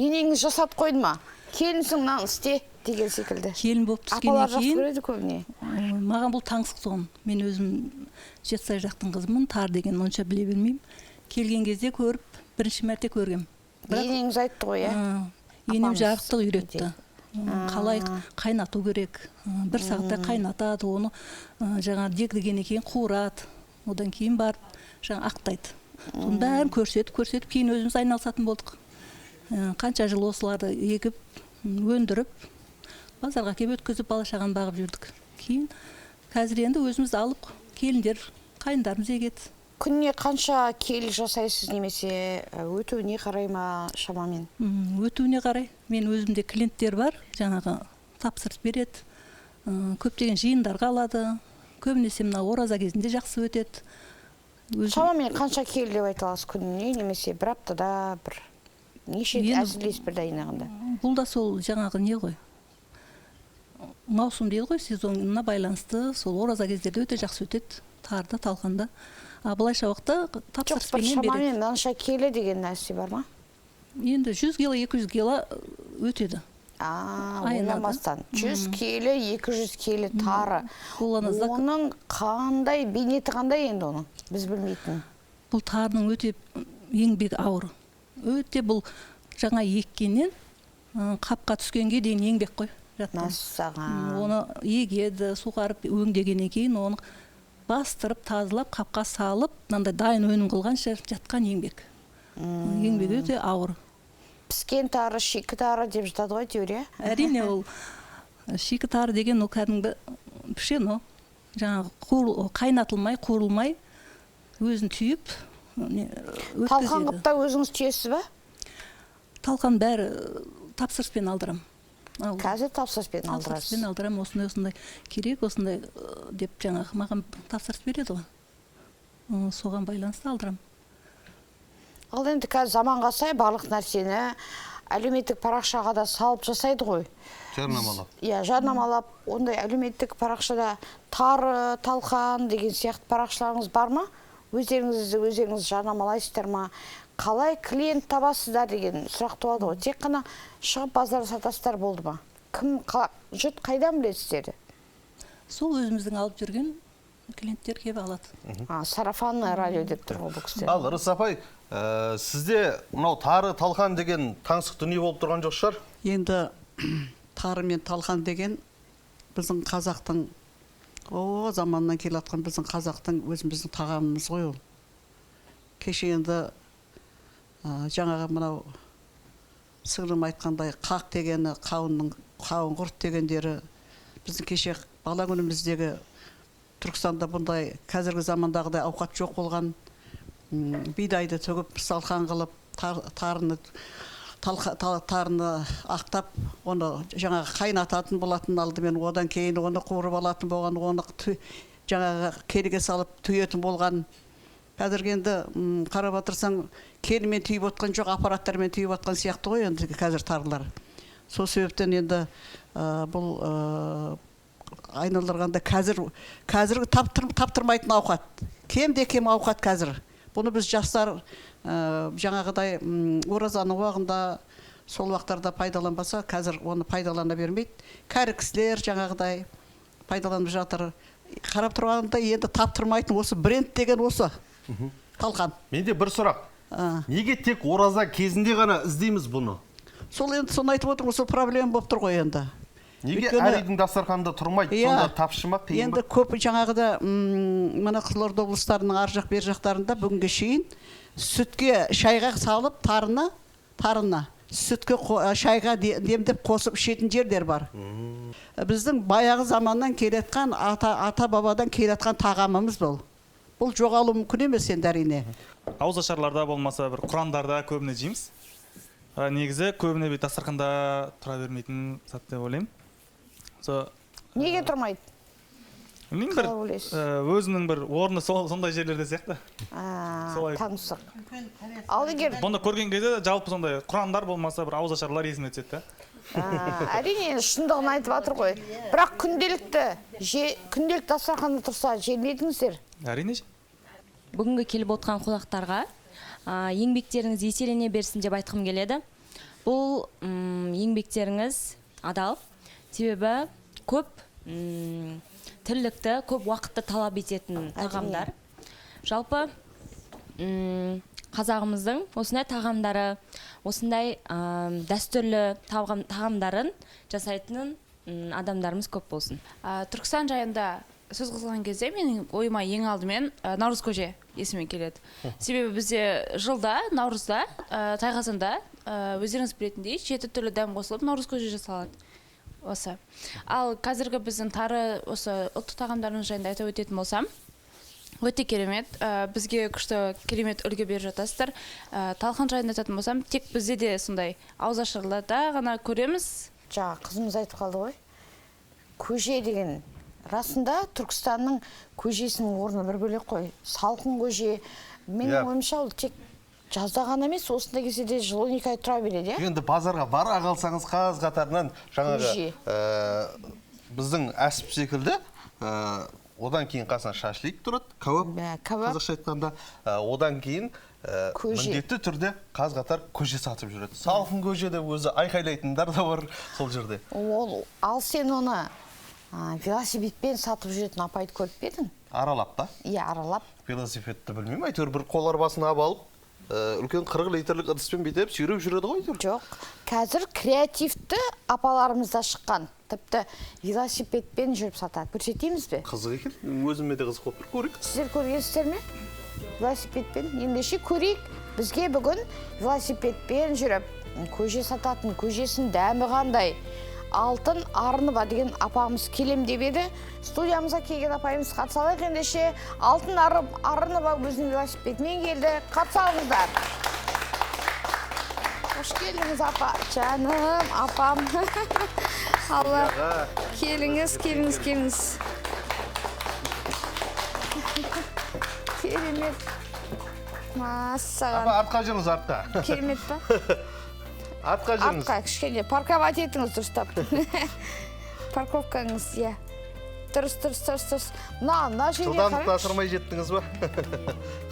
енеңіз жасап қойды ма? Келінсің, мынаны істе деген секілді. Келін болып түскеннен Апалар жақсы кейін көреді көбіне. маған бұл таңсық соғын. Мен өзім Жетісай жақтың қызымын, тар деген онша біле бермеймін. Келген кезде көріп, бірінші мәрте көргем. Енеңіз айтты ғой, Енем жарықтық үйретті. Қалай қайнату керек. Бір сағатта қайнатады, оны жаңа дегдігеннен кейін қуырады. Одан кейін барып жаңа ақтайды. Соның бәрін көрсетіп, кейін өзіміз айналысатын болдық. Қанша жыл осыларды егіп, өндіріп, базарға кеп өткізіп, бала шағаны бағып жүрдік. Кейін қазір енді өзіміз алып, келіндер, қайындарымыз егеді. Күніне қанша келі жасайсыз, немесе өтуіне қарай ма шамамен? Өтуіне қарай. Мен өзімде клиенттер бар, жаңағы тапсырыс береді. Көптеген жиындарға алады. Көбінесе мына ораза кезінде жақсы өтеді. Шамамен қанша келі деп айта аласыз күніне, немесе бір аптада, бір неше әзірлейсіз бір дайындағанда? Бұл да сол жаңағы не ғой? Маусым дейді ғой, сезонына байланысты, сол ораза кездерде өте жақсы өтеді. Тарда, талқанда. Былайша уақытта тапсырыспенен береді. Шамамен мынанша келі деген нәрсе бар ма? Енді 100 кило, 200 кило өтеді. Ойламастан. 100 келі, 200 келі тары. Оның қандай, бейнеті қандай енді оның? Біз білмейтін. Бұл тарының өте еңбек ауыр. Өте бұл жаңа еккеннен қапқа түскенге дейін еңбек қой. Мәссаған. Оны егеді, суғарып өңдегеннен кейін оны бастырып, тазылап, қапқа салып, мынандай дайын өнім қылғанша жатқан еңбек. Еңбек өте ауыр. Піскен тары, шикі тары деп жатады ғой теория? Әрине ол шикі тары деген ол кәдімгі пішен ол. Жаңағы қайнатылмай, қуырылмай, өзін түйіп, талқан қыпта өзіңіз түйесіз ба? талқан бәрі тапсырыспен алдырам. Қазір тапсырыспен алдырасыз. Тапсырыспен алдырам, осындай керек, осындай деп жаңағы маған тапсырыс береді ғой. Соған байланысты алдырам. Ал енді қазір заманға сай барлық нәрсені әлеуметтік парақшаға да салып жасайды ғой. Жарнамалап. Иә, жарнамалап, ондай әлеуметтік парақшада тары, талқан деген сияқты парақшаларыңыз бар ма? Өздеріңіз жарнамалайсыздар ма? Қалай клиент табасыздар деген сұрақ туады ғой. Тек қана шығып базар сатасыздар болды ма? Жұрт қайдан білесіздер? Сол өзіміздің алып жүрген клиенттер келіп алады. Сарафанный радио деп тұр ғой бұл кісілер. Ал Ырыс апай, сізде мынау тары, талқан деген таңсық дүние болып тұрған жоқ шығар? Енді тары мен талқан деген біздің қазақтың заманнан келатқан біздің қазақтың өзіміздің тағамымыз ғой ол. Кеше енді жаңағы мынау сіңірім айтқандай қақ дегені, қауын құрт дегендері біздің кеше бала күніміздегі Түркістанда бұндай қазіргі замандағыдай ауқат жоқ болған, бидайды төгіп салқан қылып, тарыны ақтап, оны жаңағы қайнататын болатын алдымен, одан кейін оны қуырып алатын болған, оны жаңағы келіге салып түйетін болған. Қазіргі енді қарап отырсаң, келімен түйіп отқан жоқ, аппараттармен түйіп отқан сияқты ғой енді қазір тарылар. Сол себептен енді бұл айналдырғанда қазіргі таптырмайтын ауқат. Кемде кем ауқат қазір. Бұны біз жастар жаңағыдай оразаның уағында сол уақыттарда пайдаланбаса, қазір оны пайдалана бермейді. Кәрі кісілер жаңағыдай пайдаланып жатыр. Қарап тұрғанда енді таптырмайтын осы бренд деген осы. Талқан. Менде бір сұрақ. Неге тек ораза кезінде ғана іздейміз бұны? Сол енді соны айтып отырмын, сол проблема болып тұр ғой енді. Неге әр үйдің дастарханында тұрмайды? Сонда тапшы ма, қиын ба? Енді көп жаңағыда мына Қызылорда облыстарының ар жақ бер жақтарында бүгінге шейін сүтке шайға салып тарына сүтке шайға демдеп қосып ішетін жерлер бар. Біздің баяғы заманнан келетқан, ата бабадан келетқан тағамымыз бұл. Бұл жоғалу мүмкін емес енді әрине. Ауызашарларда болмаса бір құрандарда көбіне жейміз. Негізі көбіне дастарханда тұра бермейтін зат деп ойлаймын. Неге тұрмайды? Өзінің бір орны сондай жерлерде сияқты. Таңсық. Ал егер... Бұны көрген кезде жалпы сондай құрандар болмаса бір ауызашарлар есіме түседі. Әрине шындығын айтып жатыр ғой. Бірақ күнделікті дастарханда тұрса жемедіңіздер? Әрине. Бүгінгі келіп отқан қонақтарға еңбектеріңіз еселене берсін деп айтқым келеді. Бұл еңбектеріңіз адал. Себебі көп тірлікті, көп уақытты талап ететін тағамдар. Жалпы қазағымыздың осындай тағамдары, осындай дәстүрлі тағамдарын жасайтын адамдарымыз көп болсын. Түркістан жайында сөз қозғаған кезде менің ойыма ең алдымен Наурыз көже есіме келеді. Себебі бізде жылда, Наурызда, Тайқазанда өздеріңіз білетіндей 7 түрлі дәм қосылып Наурыз көже жасалады. Осы. Ал қазіргі біздің тары осы ұлттық тағамдарымыз жайында айтып өтетін болсам, өте керемет. Бізге күшті керемет үлгі беріп жатасыздар. Талқан жайында айтатын болсам, тек бізде де сондай ауызашарларда ғана көреміз. Жаңа қызымыз айтып қалды ғой. Көже деген расында Түркістанның көжесінің орны бір бөлек қой. Салқын көже. Менің ойымша ол тек жазда ғана емес, осында кезде де жыл 12 ай тұра береді, Енді базарға бара қалсаңыз қаз қатарынан жаңағы біздің әсіп секілді, одан кейін қасына шашлик тұрады, кәуап, қазақша айтқанда, одан кейін міндетті түрде қаз қатар көже сатып жүреді. Салқын көже де өзі айқайлайтындар да бар сол жерде. Ал сен оны велосипедпен сатып жүретін апайды көріп пе едің? Аралап та? Иә, аралап. Велосипедті білмеймін, әйтеуір бір қол арбасына алып, үлкен 40 литрлік ыдыспен бүйтіп сүйреп жүреді ғой. Жоқ, қазір креативті апаларымызда шыққан. Тіпті велосипедпен жүріп сатады. Көрсетейміз бе? Қызық екен, өзіме де қызық болып көрейік. Сіздер көргенсіздер ме? Велосипедпен. Ендеше көрейік. Бізге бүгін велосипедпен жүріп көже сататын, көжесінің дәмі қандай. Алтын Арынова деген апамыз келем деп еді. Студиямызға келген апайымыз қарсы алайық. Ендеше Алтын Арынова өзінің велосипедімен келді. Қарсы алыңыздар. Hoş geldiniz apa. Canım, apam. Allah. Keliniz. Keremет. Массаған. Апа, артқа жүріңіз, артқа. Керемет па? Артқа жүріңіз. Артқа, кішкене парковать етіңіз дұрыстап. Парковкаңыз, иә. Дұрыс. Мына жерге қарай. Жылдамдықты асырмай жеттіңіз ба?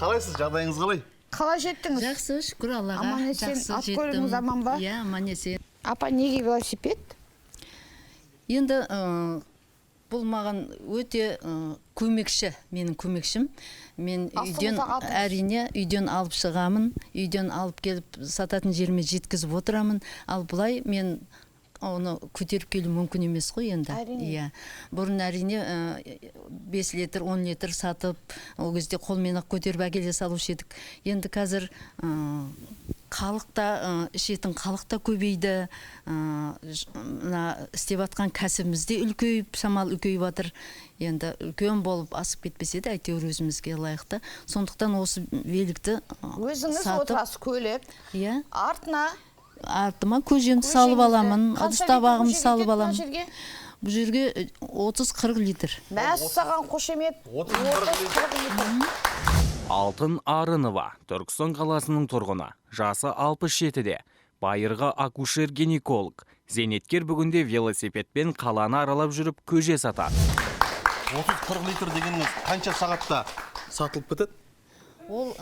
Қалайсыз, жағдайыңыз қалай? Қалай жеттіңіз? Жақсы, шүкір Аллаға. Аман есен, Жақсы ат жеттім. көлігіңіз аман ба? Иә, аман есен. Апа, неге велосипед? Енді бұл маған өте көмекші, менің көмекшім. Мен әрине үйден алып шығамын, үйден алып келіп сататын жеріме жеткізіп отырамын. Ал бұлай мен оны көтеріп келу мүмкін емес қой енді. Иә. Бұрын әрине 5 литр, 10 литр сатып, ол кезде қолмен ақ көтеріп әкеле салушы едік. Енді қазір ішетін халық та көбейді. Істеп атқан кәсібімізде шамал үлкейіп жатыр. Енді үлкен болып асып кетпесе де әйтеуір өзімізге лайықты. Сондықтан осы великті өзіңіз отырасыз көлік. Иә. Артыма көжемді салып аламын, ыдыс табағымды салып аламын. Бұл жерге 30-40 литр. Мәссаған қошемет. 30-40 литр. Алтын Арынова, Түркістан қаласының тұрғыны, жасы 67-де, байырғы акушер-гинеколог. Зейнеткер бүгінде велосипедпен қаланы аралап жүріп көже сатады. 30-40 литр дегеніңіз қанша сағатта сатылып бітеді? Ол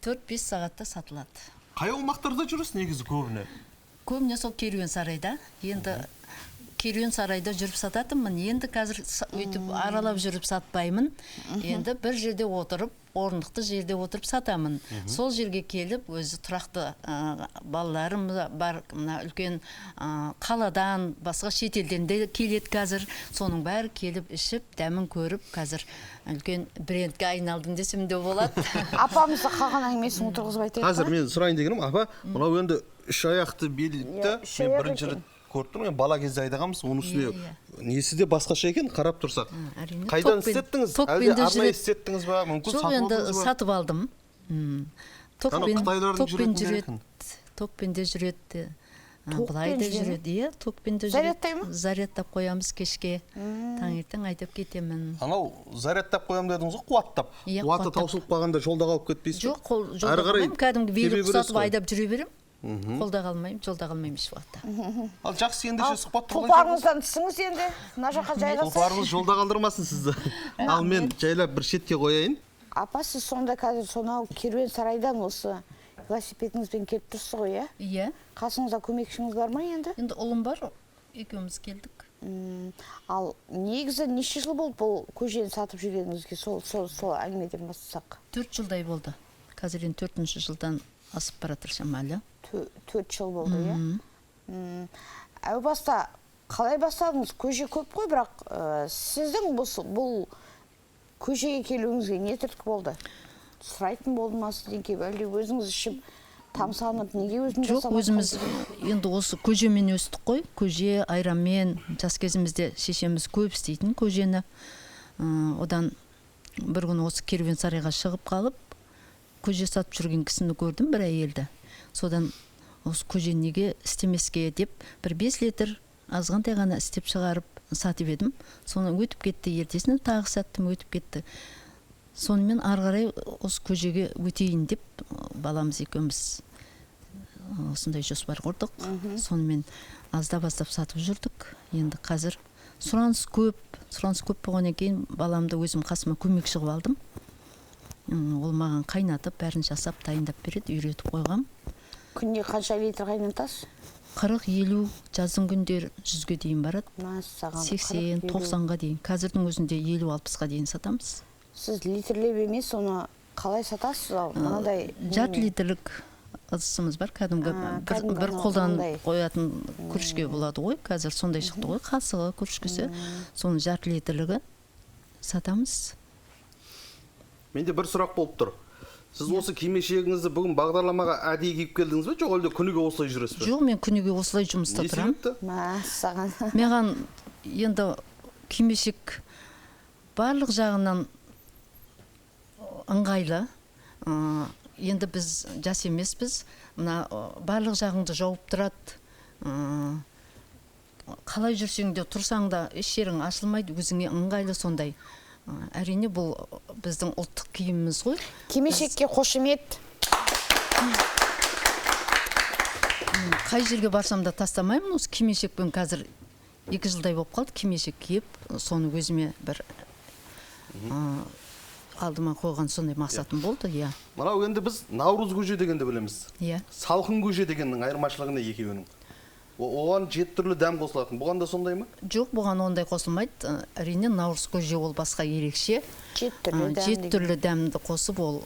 4-5 сағатта сатылады. Қай аумақтарда жүріс негізі көбіне? Көбіне сол керуен сарайда. Енді керуен сарайда жүріп сататынмын. Енді қазір өйтіп аралап жүріп сатпаймын. Енді бір жерде отырып, орнықты жерде отырып сатамын. Сол жерге келіп, өзі тұрақты балаларым бар, үлкен қаладан, басқа шетелден де келеді қазір. Соның бәрі келіп ішіп, дәмін көріп, қазір үлкен брендке айналдым десем де болады. Апамызды қалған әңгімесін отырғызып айтайық. Қазір мен сұрайын дегенім, апа, мынау енді 3 аяқты белдікті мен бірінші рет көріп тұрмын, бала кезде айдағанбыз, оның үстіне несі де басқаша екен, қарап тұрсақ. Қайдан істеттіңіз? Әлде арнайы істеттіңіз ба? Мүмкін сатып алдыңыз ба? Сатып алдым. Токпен де жүреді. Былай да жүреді. Токпен де жүреді. Зарядтап қоямыз кешке. Таңертең айтып кетемін. Анау зарядтап қоямын дедіңіз ғой, қуаттап. Қуаты таусылып қалғанда жолда қалып кетпейсіз ба? Жоқ, жолда қалмаймын. Кәдімгі велик ұстатып айдап жүре берем. Қолда қалмаймын, жолда қалмаймын еш уақытта. Ал жақсы ендеше сұхбат тұрған тұлпарыңыздан түсіңіз енді, мына жаққа жайғасыз. Тұлпарыңыз жолда қалдырмасын сізді. Ал мен жайлап бір шетке қояйын. Апа, сіз сонда қазір сонау керуен сарайдан осы велосипедіңізбен келіп тұрсыз ғой, иә? Иә. Қасыңызда көмекшіңіз бар ма енді? Енді ұлым бар, екеуміз келдік. Ал негізі неше жыл болды бұл көжені сатып жүргеніңізге, сол әңгімеден бастасақ? 4 жылдай болды. Қазір енді 4-ші жылдан асып баратыр шамалы. 4 жыл болды, иә? Әу баста қалай бастадыңыз? Көже көп қой, бірақ сіздің бұл көжеге келуіңізге не түрткі болды? Сұрайтын болды ма сізден келіп, әлде өзіңіз ішіп тамсанып, неге өзіңіз жасамасыз? Жоқ, өзіміз енді осы көжемен өстік қой. Көже, айранмен, жас кезімізде шешеміз көп істейтін көжені. Одан бір күні осы керуен сарайға шығып қалып, көже сатып жүрген кісіні көрдім, бір әйелді. Содан осы көже неге істемеске деп, бір 5 литр азғантай ғана істеп шығарып сатып едім. Соны өтіп кетті, ертесіне тағы саттым, өтіп кетті. Сонымен арғарай осы көжеге өтейін деп, баламыз екеуміз осындай жоспар құрдық. Сонымен азда бастап сатып жүрдік. Енді қазір сұраныс көп болғаннан кейін баламды өзім қасыма көмекші қылып алдым. Ол маған қайнатып, бәрін жасап, дайындап береді, үйретіп қойғам. Күнде қанша литр қайнатасыз? 40-50, жаздың күндер 100-ге дейін барады. 80-90-ға дейін. Қазірдің өзінде 50-60-ға дейін сатамыз. Сіз литрлеп емес, оны қалай сатасыз? Жарты литрлік ыдысымыз бар, кәдімгі бір қолдан қоятын күрішке болады ғой. Қазір сондай шықты ғой, қасығы, күрішкесі. Соны жарты литрлігі сатамыз. Менде бір сұрақ болып тұр. Сіз осы кимешегіңізді бүгін бағдарламаға әдейі киіп келдіңіз бе, жоқ әлде күніге осылай жүресіз бе? Жоқ, мен күніге осылай жұмыста тұрам. Мәссаған. Маған енді кимешек барлық жағынан ыңғайлы. енді біз жас емеспіз, мына барлық жағыңды жауып тұрады. Қалай жүрсең де тұрсаң да еш жерің ашылмайды, өзіңе ыңғайлы сондай. Әрине бұл біздің ұлттық киіміміз ғой. Кимешекке қошемет. Қай жерге барсам да тастамаймын. Осы кимешекпен қазір 2 жылдай болып қалды, кимешек киіп, соны өзіме бір алдыма қойған сондай мақсатым болды, иә. Мынау енді біз Наурыз көже дегенді білеміз. Иә. Салқын көже дегеннің айырмашылығы не екеуінің? Оған 7 түрлі дәм қосылатын. Бұған да сондай ма? Жоқ, бұған ондай қосылмайды. Әрине Наурыз көже ол басқа ерекше. 7 түрлі дәмді қосып, ол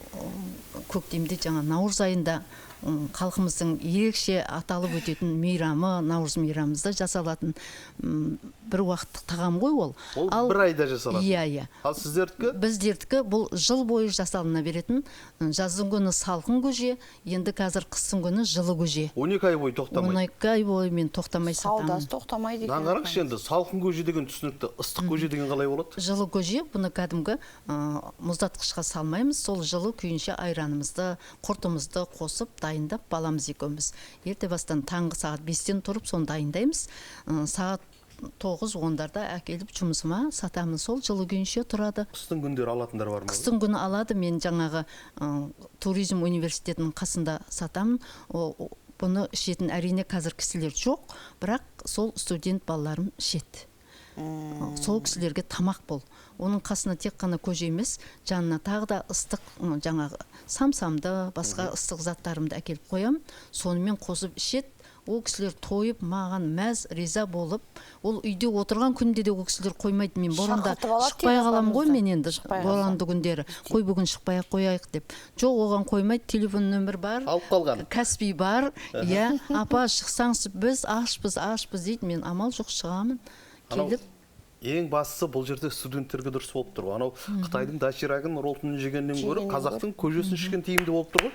көктемде жаңа Наурыз айында халқымыздың ерекше аталып өтетін мейрамы, Наурыз мейрамымызда жасалатын бір уақыттық тағам ғой ол. Ол бір айда жасалады. Иә. Ал сіздердікі? Біздердікі бұл жыл бойы жасалына беретін. Жаздың күні салқын көже, енді қазір қыстың күні жылы көже. 12 ай бойы тоқтамайды. 12 ай бойы мен тоқтамай сатамын. Саудасы тоқтамайды екен. Қараңызшы енді, салқын көже деген түсінікті, ыстық көже деген қалай болады? Жылы көже, бұны кәдімгі мұздатқышқа салмаймыз, сол жылы күйінше айранымызды, құртымызды қосып дайындап баламыз екеуміз. Ерте бастан таңғы сағат 5-тен тұрып соны дайындаймыз. Сағат 9-10-дарда әкеліп жұмысыма сатамын, сол жылы күйінше тұрады. Қыстың күндері алатындар бар ма? Қыстың күні алады, мен жаңағы туризм университетінің қасында сатамын. Бұны ішетін әрине қазір кісілер жоқ, бірақ сол студент балаларым ішеді. Сол кісілерге тамақ бол. Оның қасына тек қана көже емес, жанына тағы да ыстық жаңағы самсамды, басқа ыстық заттарымды әкеліп қоям, сонымен қосып ішеді. Ол кісілер тойып, маған мәз, риза болып, ол үйде отырған күнде де ол кісілер қоймайды. Мен боранда шықпай қалам ғой, мен енді боранды күндері. Қой бүгін шықпай қояйық деп. Жоқ, оған қоймайды, телефон нөмір бар. Алып қалған. Каспи бар. Иә, апа шықсаңыз біз ашпыз дейді. Мен амал жоқ шығамын. Келіп ең бастысы бұл жерде студенттерге дұрыс болып тұр. Анау Қытайдың доширагын роллтын жегеннен гөрі қазақтың көжесін ішкен тиімді болып тұр ғой.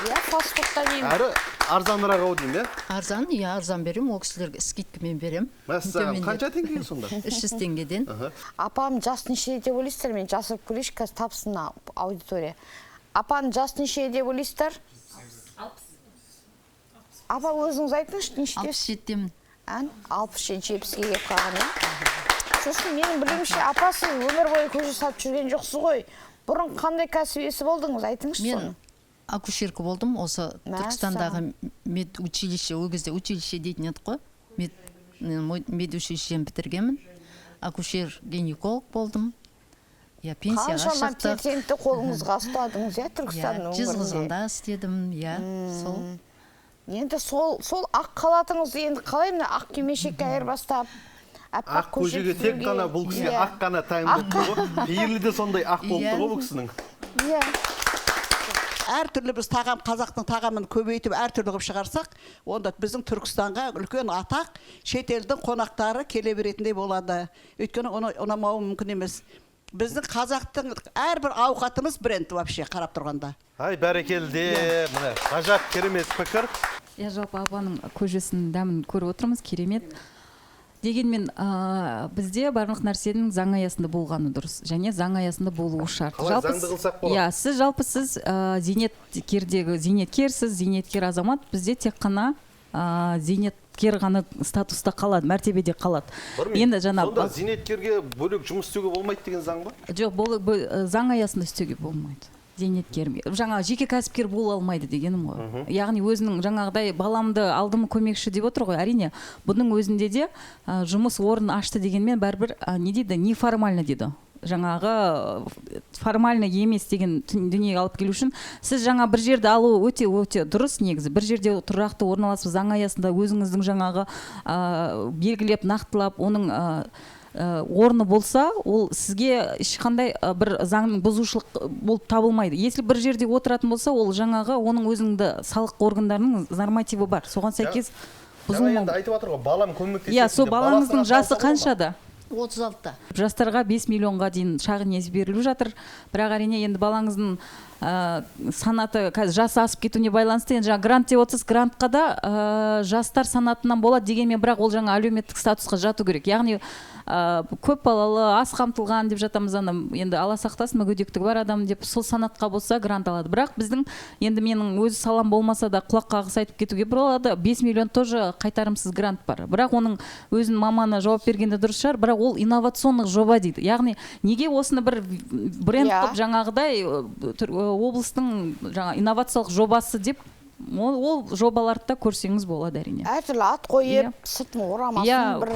Иә, фастфудтан ем. Әрі арзанырақ ау деймін, Арзан, арзан берем, ол кісілерге скидкамен берем. Мәссаған, қанша теңге сонда? 300 теңгеден. Апам жас неше деп ойлайсыздар? Мен жасырып көрейінші, қазір тапсын аудитория. Апаның жас неше деп ойлайсыздар? 60. Апа, өзіңіз айтыңызшы, нешедесіз? 67-демін. 67-70-ге келіп қалған, Сосын менің білуімше, апа, сіз өмір бойы көже сатып жүрген жоқсыз ғой. Бұрын қандай кәсіп иесі болдыңыз, айтыңызшы соны. Акушерка болдым, осы Түркістандағы медучилище, ол кезде училище дейтін еді ғой. Медучилищені бітіргенмін. Акушер-гинеколог болдым. Пенсияға шықтық. Қаншама патентті қолыңызға ұстадыңыз, Түркістанның өмірінде. Жезқазғанда істедім, сол. Енді сол ақ қалатыңыз енді қалай мына ақ кимешекке айырбастап, ақ көжеге тек қана бұл кісіге ақ қана таңдып тұр ғой. Пейірлі де сондай ақ болып тұр ғой бұл кісінің. Иә. Әртүрлі біз қазақтың тағамын көбейтіп әртүрлі қылып шығарсақ, онда біздің Түркістанға үлкен атақ, шетелдің қонақтары келе беретіндей болады. Өйткені оны ұнамауы мүмкін емес. Біздің қазақтың әрбір ауқатымыз бренд вообще қарап тұрғанда. Ай, бәрекелді, міне, ғажап, керемет пікір. Жалпы апаның көжесінің дәмін көріп отырмыз, керемет. Дегенмен бізде барлық нәрсенің заң аясында болғаны дұрыс, және заң аясында болуы шарт. Қалай заңды қылсақ болады? Сіз зейнеткерсіз, зейнеткер азамат, бізде тек қана зейнеткер ғана статуста қалады, мәртебеде қалады. Сонда зейнеткерге бөлек жұмыс істеуге болмайды деген заң ба? Жоқ, заң аясында істеуге болмайды. Зейнеткер, жаңа жеке кәсіпкер бола алмайды дегенім ғой. Яғни өзінің жаңағыдай баламды алдым көмекші деп отыр ғой. Әрине, бұның өзінде де жұмыс орнын ашты дегенмен бәрібір не дейді, неформально дейді. Жаңағы формально емес деген дүниеге алып келу үшін сіз жаңа бір жерді алу өте дұрыс негізі. Бір жерде тұрақты орналасып заң аясында өзіңіздің жаңағы белгілеп, нақтылап, оның орны болса, ол сізге ешқандай бір заңның бұзушылық болып табылмайды. Если бір жерде отыратын болса, ол жаңағы оның өзіңді салық органдарының нормативі бар. Соған сәйкес бұзылмау. Енді айтып жатыр ғой, балам көмектеседі. Сол балаңыздың жасы қаншада? 36-та. Жастарға 5 миллионға дейін шағын несие беріліп жатыр. Бірақ әрине енді балаңыздың санаты қазір жасы асып кетуіне байланысты енді жаңа грант деп отырсыз, грантқа да жастар санатынан болады дегенмен, бірақ ол жаңа әлеуметтік статусқа жату керек. Яғни көп балалы, аз қамтылған деп жатамыз, ана енді ала сақтасын мүгедектігі бар адам деп сол санатқа болса грант алады. Бірақ біздің енді менің өз салам болмаса да құлақ қағыс айтып кетуге болады, 5 миллион тоже қайтарымсыз грант бар. Бірақ оның өзінің маманы жауап бергенде дұрыс шығар, бірақ ол инновационный жоба дейді. Яғни неге осыны бір бренд қылып жаңағыдай облыстың жаңа инновациялық жобасы деп ол жобаларды да көрсеңіз болады әрине. Әртүрлі ат қойып, сыртын орамасын бір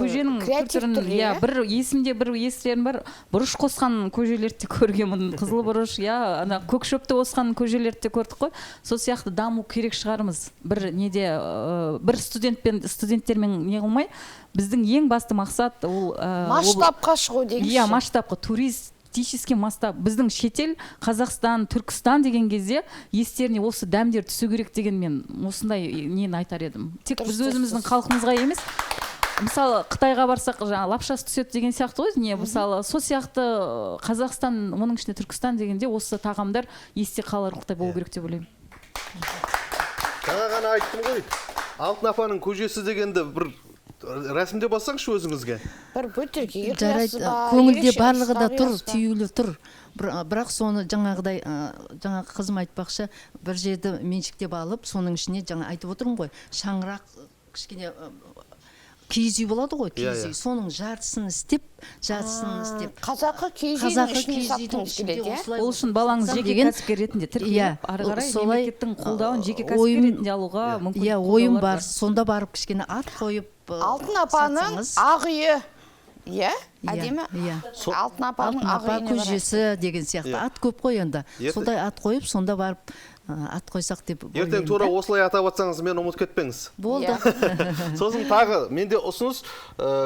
креатив түрде. Бір есімде бір естерім бар, бұрыш қосқан көжелерді де көргенмін. Қызыл бұрыш, ана көк шөпті қосқан көжелерді де көрдік қой. Сол сияқты даму керек шығармыз. Бір неде бір студенттермен не қылмай, біздің ең басты мақсат ол масштабқа шығу дегенше. Масштабқа, туристический масштаб. Біздің шетел, Қазақстан, Түркістан деген кезде естеріне осы дәмдер түсу керек деген мен осындай нені айтар едім. Тек біз өзіміздің халқымызға емес, мысалы Қытайға барсақ жаңа лапшасы түседі деген сияқты ғой, не мысалы сол сияқты Қазақстан, оның ішінде Түркістан дегенде осы тағамдар есте қаларлықтай болу керек деп ойлаймын. Жаңа ғана айттым ғой, Алтын апаның көжесі дегенді бір рәсімде бассаңшы өзіңізге. Бір бөтелке жарайды, көңілде барлығы да тұр, түйулі тұр. Бірақ соны жаңағыдай, жаңағы қызым айтпақшы, бір жерді меншіктеп алып, соның ішіне жаңа айтып отырмын ғой, шаңырақ кішкене киіз үй болады ғой, киіз үй. Соның жартысын істеп. Қазақы киіз үйдің ішіне сақтыңыз келеді, Ол үшін балаңыз жеке кәсіпкер ретінде тіркеліп, ары қарай мемлекеттің қолдауын жеке кәсіпкер ретінде алуға мүмкіндік бар. Ойым бар, сонда барып кішкене ат қойып Алтын апаның ақ үйі. Әдемі? Алтын апаның ақ үйіне көжесі деген сияқты. Ат көп қой енді. Сондай ат қойып, сонда барып ат қойсақ деп ойлаймын. Ертең тура осылай атап атсаңыз, мен ұмыт кетпеңіз. Болды. Сосын тағы, менде ұсыныс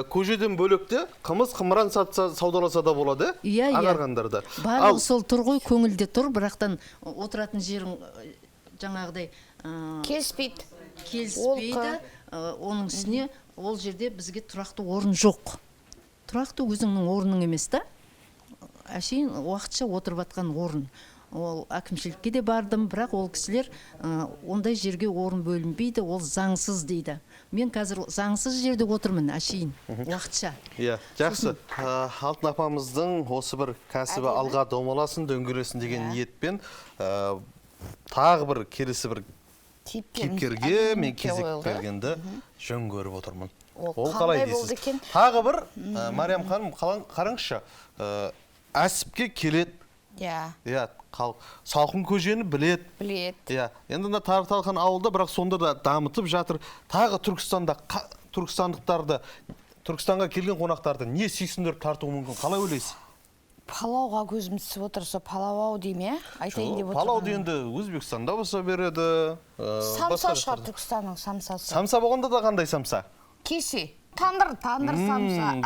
көжеден бөлікте қымыз қымыран саудаласа да болады, ағарғандарда. Барлығы сол тұр ғой, көңілде тұр, бірақтан отыратын жерің жаңағыдай келіспейді. Оның үстіне ол жерде бізге тұрақты орын жоқ. Тұрақты өзіңнің орының емес та, әшейін уақытша отырып атқан орын. Ол әкімшілікке де бардым, бірақ ол кісілер ондай жерге орын бөлінбейді, ол заңсыз дейді. Мен қазір заңсыз жерде отырмын, әшейін, уақытша. Жақсы. Алтын апамыздың осы бір кәсібі алға домаласын, дөңгелесін деген ниетпен тағы бір келесі бір кейіпкерге мен кезек бергенді жөн көріп отырмын. Ол қалай дейсіз? Тағы бір, Мариям ханым, қараңызшы, әсіпке келеді. Салқын көжені білет. Енді Тарықталқан ауылда, бірақ сонда да дамытып жатыр. Тағы түркістандықтарды, Түркістанға келген қонақтарды не сүйсіндіріп тартуы мүмкін? Қалай ойлайсыз? Палауға көзім түсіп отырса, палау дейме? Айтайын деп отырған. Палау дегенде Өзбекстанда болса береді. Самса шығар, Түркістанның самсасы. Самса болғанда да қандай самса? Кесе. Тандыр самса.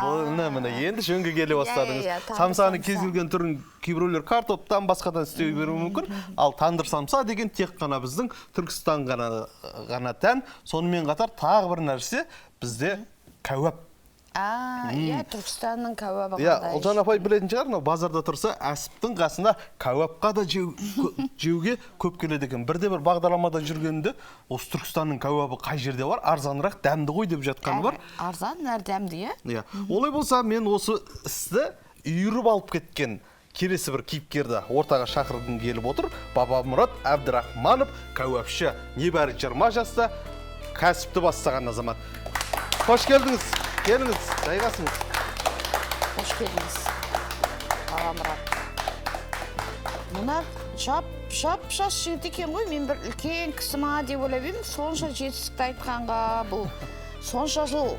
Міне, енді жөнге келе бастадыңыз. Самсаны кез келген түрін кейбіреулер картоптан басқадан істей беруі мүмкін. Ал тандыр самса деген тек қана біздің Түркістан ғана тән. Сонымен қатар тағы бір нәрсе бізде кәуап. Түркістанның кәуабы қандай. Ұлжан апай білетін шығар, базарда тұрса, әсіптің қасында кәуапқа да жеуге көп келеді екен. Бірде-бір бағдарламада жүргенде, осы Түркістанның кәуабы қай жерде бар, арзанырақ дәмді ғой деп жатқаны бар. Арзан, әр дәмді, Олай болса, мен осы істі үйіріп алып кеткен келесі бір кейіпкерді ортаға шақырғым келіп отыр. Бабамұрат Әбдірахманов, кәуапшы, небәрі 20 жаста кәсіпті бастаған азамат. Қош келдіңіз. Келіңіз, жайғасыңыз. Қош келдіңіз. Бабамұрат. Мұна жап-жас жігіт екен ғой, мен бір үлкен кісі ма деп ойлап едім. Сонша жетістікті айтқанға, бұл сонша жыл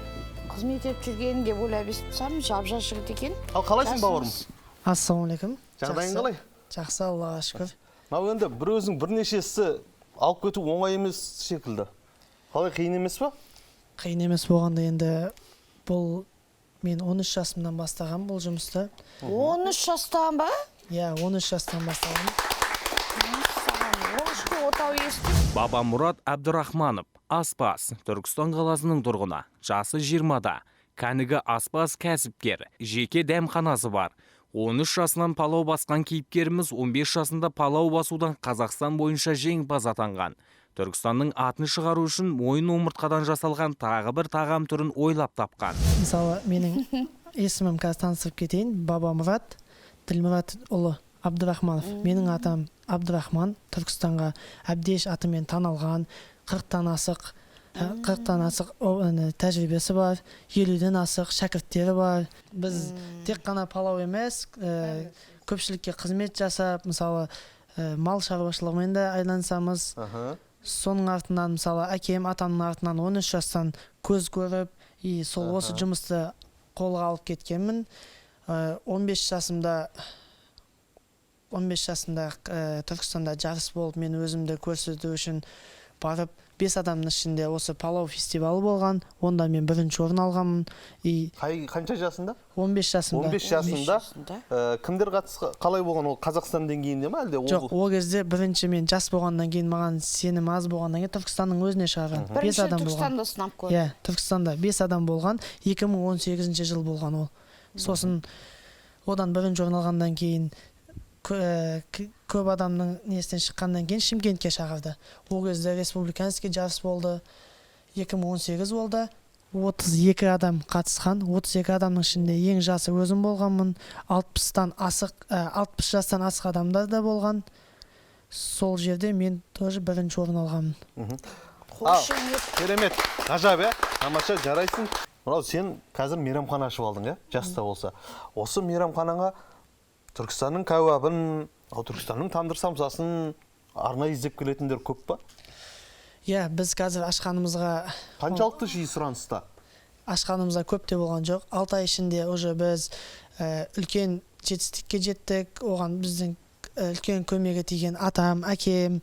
қызмет етіп жүрген деп ойлап естісем, жап-жас жігіт екен. Ал қалайсың бауырым? Ассалаумағалейкум. Жағдайың қалай? Жақсы, Аллаға шүкір. Мынау енді бір өзің бірнеше істі алып кету оңай емес секілді. Қалай, қиын емес па? Қиын емес болғанда енді бұл мен 13 жасымнан бастаған бұл жұмысты. 13 жастан ба? 13 жастан бастаған. Бабамұрат Әбдірахманов, аспаз, Түркістан қаласының тұрғыны, жасы 20-да. кәнігі аспаз кәсіпкер, жеке дәмханасы бар. 13 жасынан палау басқан кейіпкеріміз 15 жасында палау басудан Қазақстан бойынша жеңімпаз атанған. Түркістанның атын шығару үшін мойын омыртқадан жасалған тағы бір тағам түрін ойлап тапқан. Мысалы, менің есімім қазір танысып кетейін. Бабамұрат Ділмұрат ұлы Абдырахманов. Менің атам Абдырахман. Түркістанға әбдеш атымен таналған, 40-тан асық тәжірибесі бар, 50-ден асық шәкірттері бар. Біз тек қана палау емес, көпшілікке қызмет жасап, мысалы, мал шаруашылығымен де айлансамыз. Соның артынан, мысалы, әкем атамның артынан 13 жастан көз көріп, сол осы жұмысты қолға алып кеткенмін. 15 жасымда Түркістанда жарыс болып, мен өзімді көрсету үшін барып, 5 адамның ішінде осы палау фестивалы болған, онда мен бірінші орын алғанмын. Қанша жасында? 15 жасында. 15 жасында. Кімдер қалай болған, ол Қазақстан деңгейінде ме әлде? Жоқ, ол кезде бірінші мен жас болғаннан кейін, маған сенім аз болғаннан кейін Түркістанның өзіне шығарған. 5 адам болған. Түркістанда сынап көрді. Иә, Түркістанда 5 адам болған, 2018 жыл болған ол. Сосын одан бірінші орын алғаннан кейін көп адамның несінен шыққаннан кейін Шымкентке шақырды. Ол кезде республиканский жарыс болды, 2018 болды, 32 адам қатысқан, 32 адамның ішінде ең жасы өзім болғанмын, 60 жастан асық адамдар да болған. Сол жерде мен тоже бірінші орын алғанмын. Керемет, ғажап, тамаша, жарайсың. Мынау сен қазір мейрамхана ашып алдың, жаста болса. Осы мейрамханаға Түркістанның кәуабын, Түркістанның тандыр самсасын арнайы іздеп келетіндер көп па? Иә, біз қазір ашқанымызға... Қаншалықты жиі сұраныста? Ашқанымызға көп те болған жоқ. 6 ай ішінде уже біз үлкен жетістікке жеттік. Оған біздің үлкен көмегі тиген атам, әкем,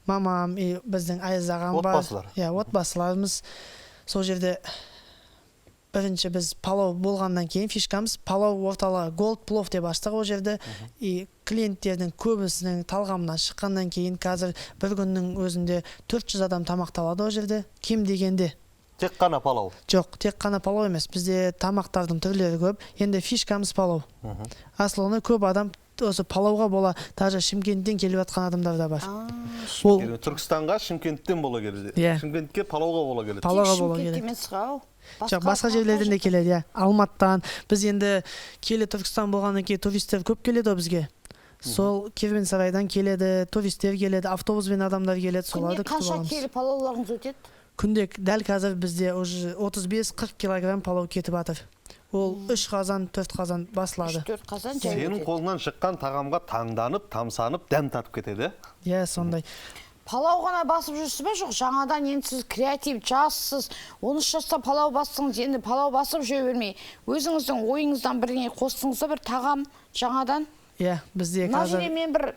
мамам, біздің Айыз ағам бар. Отбасылар. Иә, отбасыларымыз. Сол жерде бірінші біз палау болғаннан кейін фишкамыз палау орталығы Gold Plov деп аштық ол жерде. Клиенттердің көбісінің талғамынан шыққаннан кейін қазір бір күннің өзінде 400 адам тамақталады ол жерде. Кем дегенде. Тек қана палау? Жоқ, тек қана палау емес. Бізде тамақтардың түрлері көп. Енді фишкамыз палау. Асылыны көп адам осы палауға бола, даже Шымкенттен келіп жатқан адамдар да бар. Түркістанға Шымкенттен бола келеді. Шымкентке палауға бола келеді. Палауға бола келеді. Жоқ, басқа жерлерден де келеді, Алматтан. Біз енді келі Түркістан болғаннан кейін туристер көп келеді бізге. Сол керуенсарайдан келеді, туристер келеді, автобуспен адамдар келеді, соларды күтіп аламыз. Қанша келі палауларыңыз өтеді? Күнде дәл қазір бізде 35-40 килограмм палау кетіп жатыр. Ол 3 қазан, 4 қазан басылады. 3-4 қазан жай өтеді. Сенің қолынан шыққан тағамға таңданып, тамсанып, дәм татып кетеді. Иә, сондай. Палау ғана басып жүрсіз бе? Жоқ, жаңадан енді сіз креатив, жассыз, 13 жаста палау бастыңыз, енді палау басып жүре бермей, өзіңіздің ойыңыздан бірдеңе қостыңыз да бір тағам жаңадан? Иә, бізде қазір... Мына жерде мен бір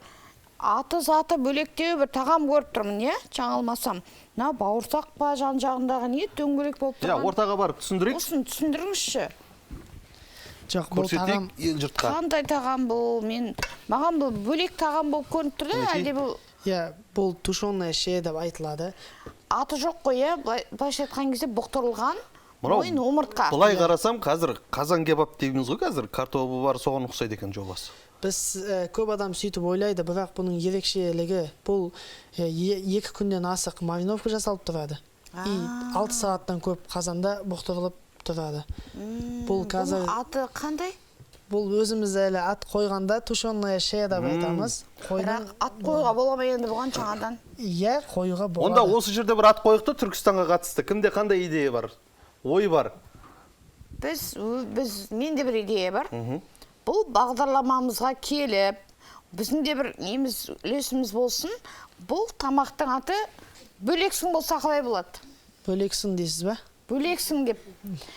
аты-заты бөлектеу бір тағам көріп тұрмын, жаңылмасам. Мына бауырсақ па, жан-жағындағы не дөңгелек болып тұрған? Иә, ортаға барып түсіндірейік. Осыны түсіндіріңізші. Жоқ, бұл тағам... Қандай тағам бұл? Маған бұл бөлек тағам болып көрініп тұр да, әлде бұл... Иә, бұл тушеная ше деп айтылады. Аты жоқ қой, былайша айтқан кезде бұқтырылған мойын омыртқа. Былай қарасам, қазір қазан кебап дейміз ғой, қазір картобы бар, соған ұқсайды екен жобасы. Біз көп адам сөйтіп ойлайды, бірақ бұның ерекшелігі бұл 2 күннен асық мариновка жасалып тұрады. 6 сағаттан көп қазанда бұқтырылып тұрады. Бұл қазір... Аты қандай? Бұл өзіміз әлі ат қойғанда тушеная ше деп айтамыз. Бірақ ат қойға бола ма енді бұған жаңадан? Иә, қойға болады. Онда осы жерде бір ат қойықты Түркістанға қатысты. Кімде қандай идея бар? Ой бар? Менде бір идея бар. Бұл бағдарламамызға келіп, біздің де бір үлесіміз болсын. Бұл тамақтың аты бөлексің болса қалай болады? Бөлексің дейсіз ба? Бөлексің деп.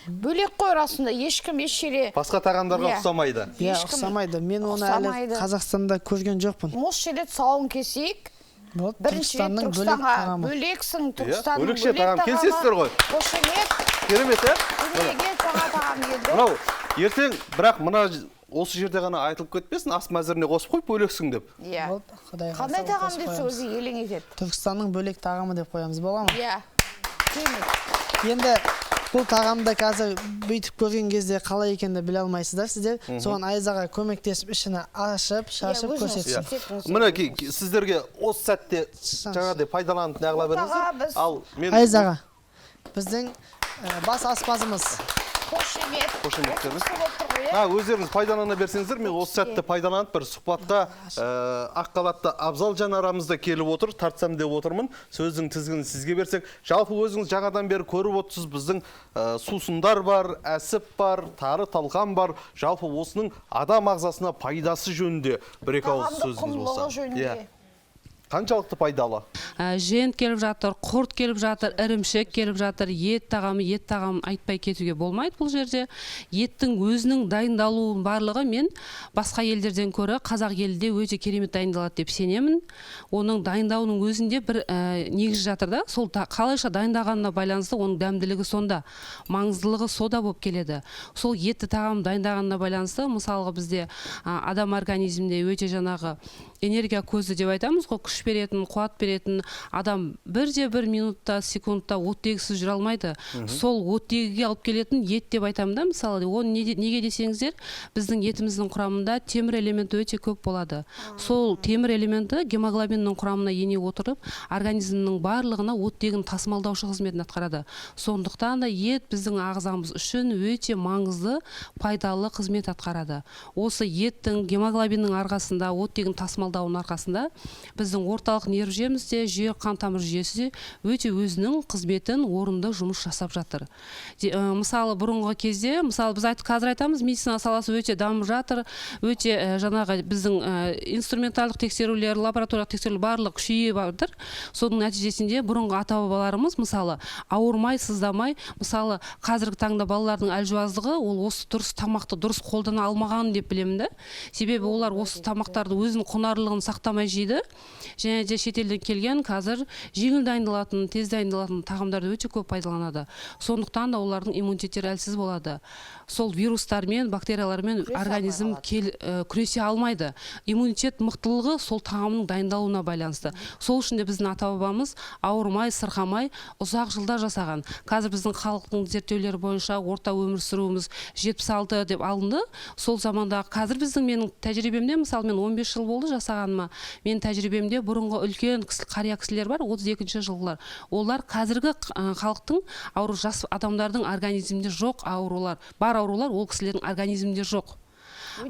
Бөлек қой расында, ешкім ешшере... Басқа тағамдарға ұқсамайды. Иә, ұқсамайды. Мен оны әлі Қазақстанда көрген жоқпын. Осы жерде тұсауын кесейік. Түркістанның бөлек тағамы. Бөлексің, Түркістанның бөлек тағам. Келсесіздер ғой. Қошемет. Керемет, Дүниеге жаңа тағам келді. Мынау, ертең, бірақ мына осы жерде ғана айтылып кетпесін, ас мәзіріне қосып қой, бөлексің деп. Иә. Қандай тағам деп сөзі елең етеді? Түркістанның бөлек тағамы деп қоямыз, бола ма? Иә. Енді бұл тағамды қазір бүйтіп көрген кезде қалай екенін біле алмайсыздар сіздер. Соған Айзаға көмектесіп ішіне ашып, шашып көрсетсін. Мінекей сіздерге осы сәтте жаңағыдай пайдаланып неғыла беріңіздер. Ал мен Айзаға біздің бас аспазымыз. Қошеметтеріңіз. Өздеріңіз пайдалана берсеңіздер, мен осы сәтті пайдаланып бір сұхбатқа Аққалатты Абзалжан арамызда келіп отыр, тартсам деп отырмын. Сөздің тізгінін сізге берсек, жалпы өзіңіз жаңадан бері көріп отырсыз, біздің сусындар бар, әсіп бар, тары талқан бар. Жалпы осының адам ағзасына пайдасы жөнінде бір-екі ауыз сөзіңіз болса. Қаншалықты пайдалы? Жент келіп жатыр, құрт келіп жатыр, ірімшік келіп жатыр, ет тағамын айтпай кетуге болмайды бұл жерде. Еттің өзінің дайындалуын барлығы мен басқа елдерден көрі қазақ елінде өте керемет дайындалады деп сенемін. Оның дайындауының өзінде бір негіз жатыр да, сол қалайша дайындағанына байланысты оның дәмділігі сонда, маңыздылығы сода болып келеді. Сол етті тағам дайындағанына байланысты, мысалға бізде адам организмінде өте жаңағы энергия көзі деп айтамыз ғой, күш беретін, қуат беретін адам бірде-бір минутта, секундта оттегісіз жүре алмайды. Сол оттегіге алып келетін ет деп айтамын да, мысалы, оны неге десеңіздер, біздің етіміздің құрамында темір элементі өте көп болады. Сол темір элементі гемоглобиннің құрамына ене отырып, организмнің барлығына оттегін тасымалдаушы қызметін атқарады. Сондықтан да ет біздің ағзамыз үшін өте маңызды, пайдалы қызмет атқарады. Осы еттің гемоглобиннің арқасында, оттегін тасымалдауының арқасында біздің орталық нерв жүйемізде, жүрек қан тамыр жүйесі өте өзінің қызметін орынды жұмыс жасап жатыр. Мысалы, бұрынғы кезде, мысалы біз қазір айтамыз, медицина саласы өте дамып жатыр, өте жаңағы біздің инструменталдық тексерулер, лабораториялық тексерулер барлық күшейе бардыр. Соның нәтижесінде бұрынғы ата-бабаларымыз, мысалы, ауырмай, сыздамай, мысалы, қазіргі таңда балалардың әлжуаздығы, ол осы дұрыс тамақты дұрыс қолдана алмаған деп білемін да. Себебі олар осы тамақтарды өзінің құнарлылығын сақтамай жейді. Және де шетелден келген қазір жеңіл дайындалатын, тез дайындалатын тағамдарды өте көп пайдаланады. Сондықтан да олардың иммунитеттері әлсіз болады. Сол вирустармен, бактериялармен организм күресе алмайды. Иммунитет мықтылығы сол тағамның дайындалуына байланысты. Сол үшін де біздің ата-бабамыз ауырмай, сырқамай, ұзақ жылдар жасаған. Қазір біздің халықтың зерттеулері бойынша орта өмір сүруіміз 76 деп алынды. Сол заманда қазір біздің менің тәжірибемде, мысалы мен 15 жыл болды жасағаныма, мен тәжірибемде бұрынғы үлкен қария кісілер бар, 32-ші жылғылар. Олар қазіргі халықтың ауру жас адамдардың организмінде жоқ аурулар, бар аурулар ол кісілердің организмінде жоқ.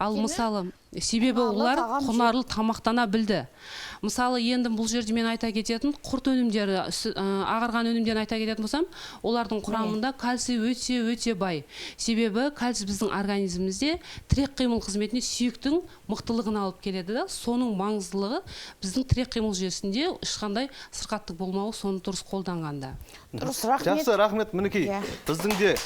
Ал мысалы, себебі олар құнарлы тамақтана білді. Мысалы, енді бұл жерде мен айта кететін құрт өнімдері, ағарған өнімдерін айта кететін болсам, олардың құрамында кальций өте бай. Себебі кальций біздің организмімізде тірек қимыл қызметіне сүйектің мықтылығын алып келеді да, соның маңыздылығы біздің тірек қимыл жүйесінде ешқандай сырқаттық болмауы соны дұрыс қолданғанда. Дұрыс, рахмет. Жақсы, рахмет. Мінекей, біздің де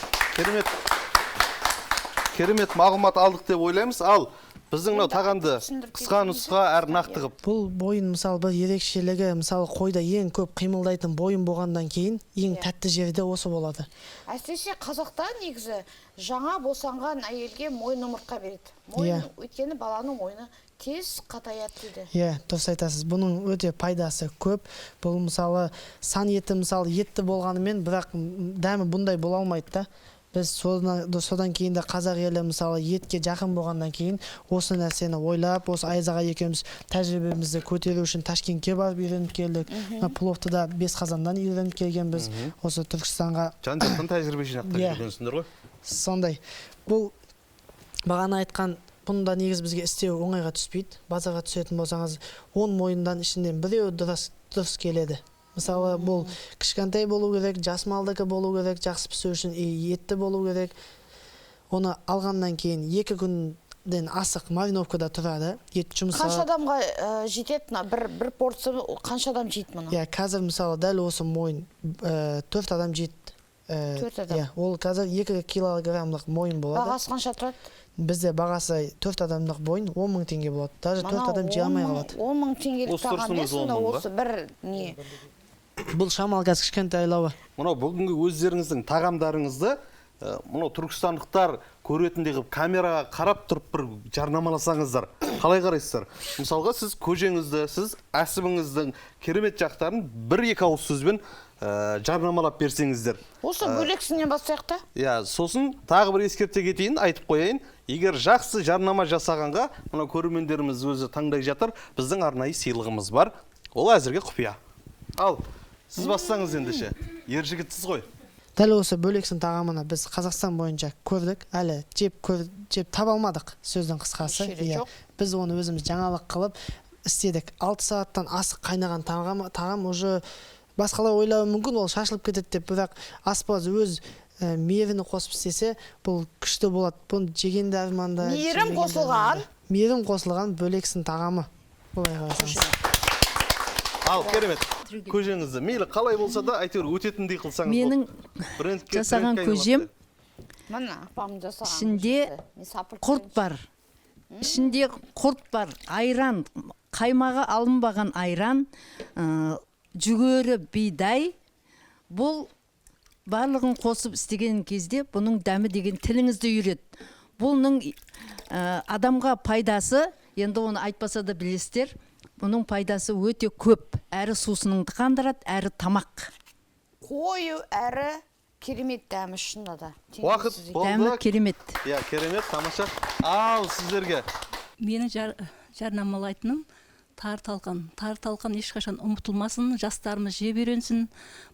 керемет мағлұмат алдық деп ойлаймыз. Ал біздің тағамды қысқа нұсқа әр нақты қып. Бұл бойын мысалы бір ерекшелігі, мысалы қойда ең көп қимылдайтын бойын болғандан кейін ең тәтті жері осы болады. Әсіресе қазақта негізі жаңа босанған әйелге мойын омыртқа береді. Мойын, өйткені баланың мойны тез қатаяды дейді. Дұрыс айтасыз. Бұның өте пайдасы көп. Бұл мысалы сан еті, мысалы етті болғанымен, бірақ дәмі бұндай бола алмайды да. Біз содан кейін де қазақ елі мысалы етке жақын болғаннан кейін осы нәрсені ойлап, осы Айзаға екеуміз тәжірибемізді көтеру үшін Ташкентке барып үйреніп келдік. Пловты да Бесқазаннан үйреніп келгенбіз. Осы Түркістанға жан-жақтан тәжірибе жинақтап жүргенсіңдер ғой. Сондай. Бұл бағана айтқан бұнда негіз бізге істеу оңайға түспейді. Базарға түсетін болсаңыз 10 мойындан ішінен біреу дұрыс келеді. Мысалы, бұл кішкентай болу керек, жас малдікі болу керек, жақсы пісу үшін етті болу керек. Оны алғаннан кейін 2 күнден асық мариновкада тұрады. Ет жұмысы. Қанша адамға жетеді? Бір порция қанша адам жейді мұны? Қазір мысалы дәл осы мойын 4 адам жейді. 4 адам. Ол қазір 2 килограммлық мойын болады. Бағасы қанша тұрады? Бізде бағасы 4 адамдық бойын 10 мың теңге болады. Даже 4 адам жей алмай қалады. 10 мың теңгелік тағам сонда осы бір не? Бұл шамал қазір кішкентайлауы. Мынау бүгінгі өздеріңіздің тағамдарыңызды мынау түркістандықтар көретіндей қылып камераға қарап тұрып бір жарнамаласаңыздар, қалай қарайсыздар? Мысалға сіз көжеңізді, сіз әсібіңіздің керемет жақтарын 1-2 ауыз сөзбен жарнамалап берсеңіздер. Осы бөлексінен бастайық та. Иә, сосын тағы бір ескерте кетейін, айтып қояйын. Егер жақсы жарнама жасағанға, мына көрермендеріміз өзі таңдай жатыр, біздің арнайы сыйлығымыз бар. Ол әзірге құпия. Ал, сіз бастаңыз ендеше. Ер жігітсіз ғой. Дәл осы бөлексін тағамына біз Қазақстан бойынша көрдік, әлі жеп таба алмадық, сөздің қысқасы. Біз оны өзіміз жаңалық қылып істедік. 6 сағаттан асық қайнаған тағам уже басқалар ойлауы мүмкін, ол шашылып кетеді деп, бірақ аспаз өз мейірімін қосып істесе, бұл күшті болады. Бұны жегенде арманда. Мейірім қосылған бөлексін тағамы. Ал, керемет. Көжеңізді мейлі қалай болса да әйтеуір өтетіндей қылсаңыз. Менің жасаған көжем ішінде құрт бар. Ішінде құрт бар, айран, қаймағы алынбаған айран, жүгері бидай. Бұл барлығын қосып істеген кезде бұның дәмі деген тіліңізді үйрет. Бұның адамға пайдасы, енді оны айтпаса да білесіздер, бұның пайдасы өте көп. Әрі сусыныңды қандырады, әрі тамақ. Қою әрі керемет дәмі шында да. Уақыт болды. Дәмі керемет. Иә, керемет, тамаша. Ал, сіздерге. Менің жарнамалайтыным тар талқан ешқашан ұмытылмасын, жастарымыз жеп үйренсін.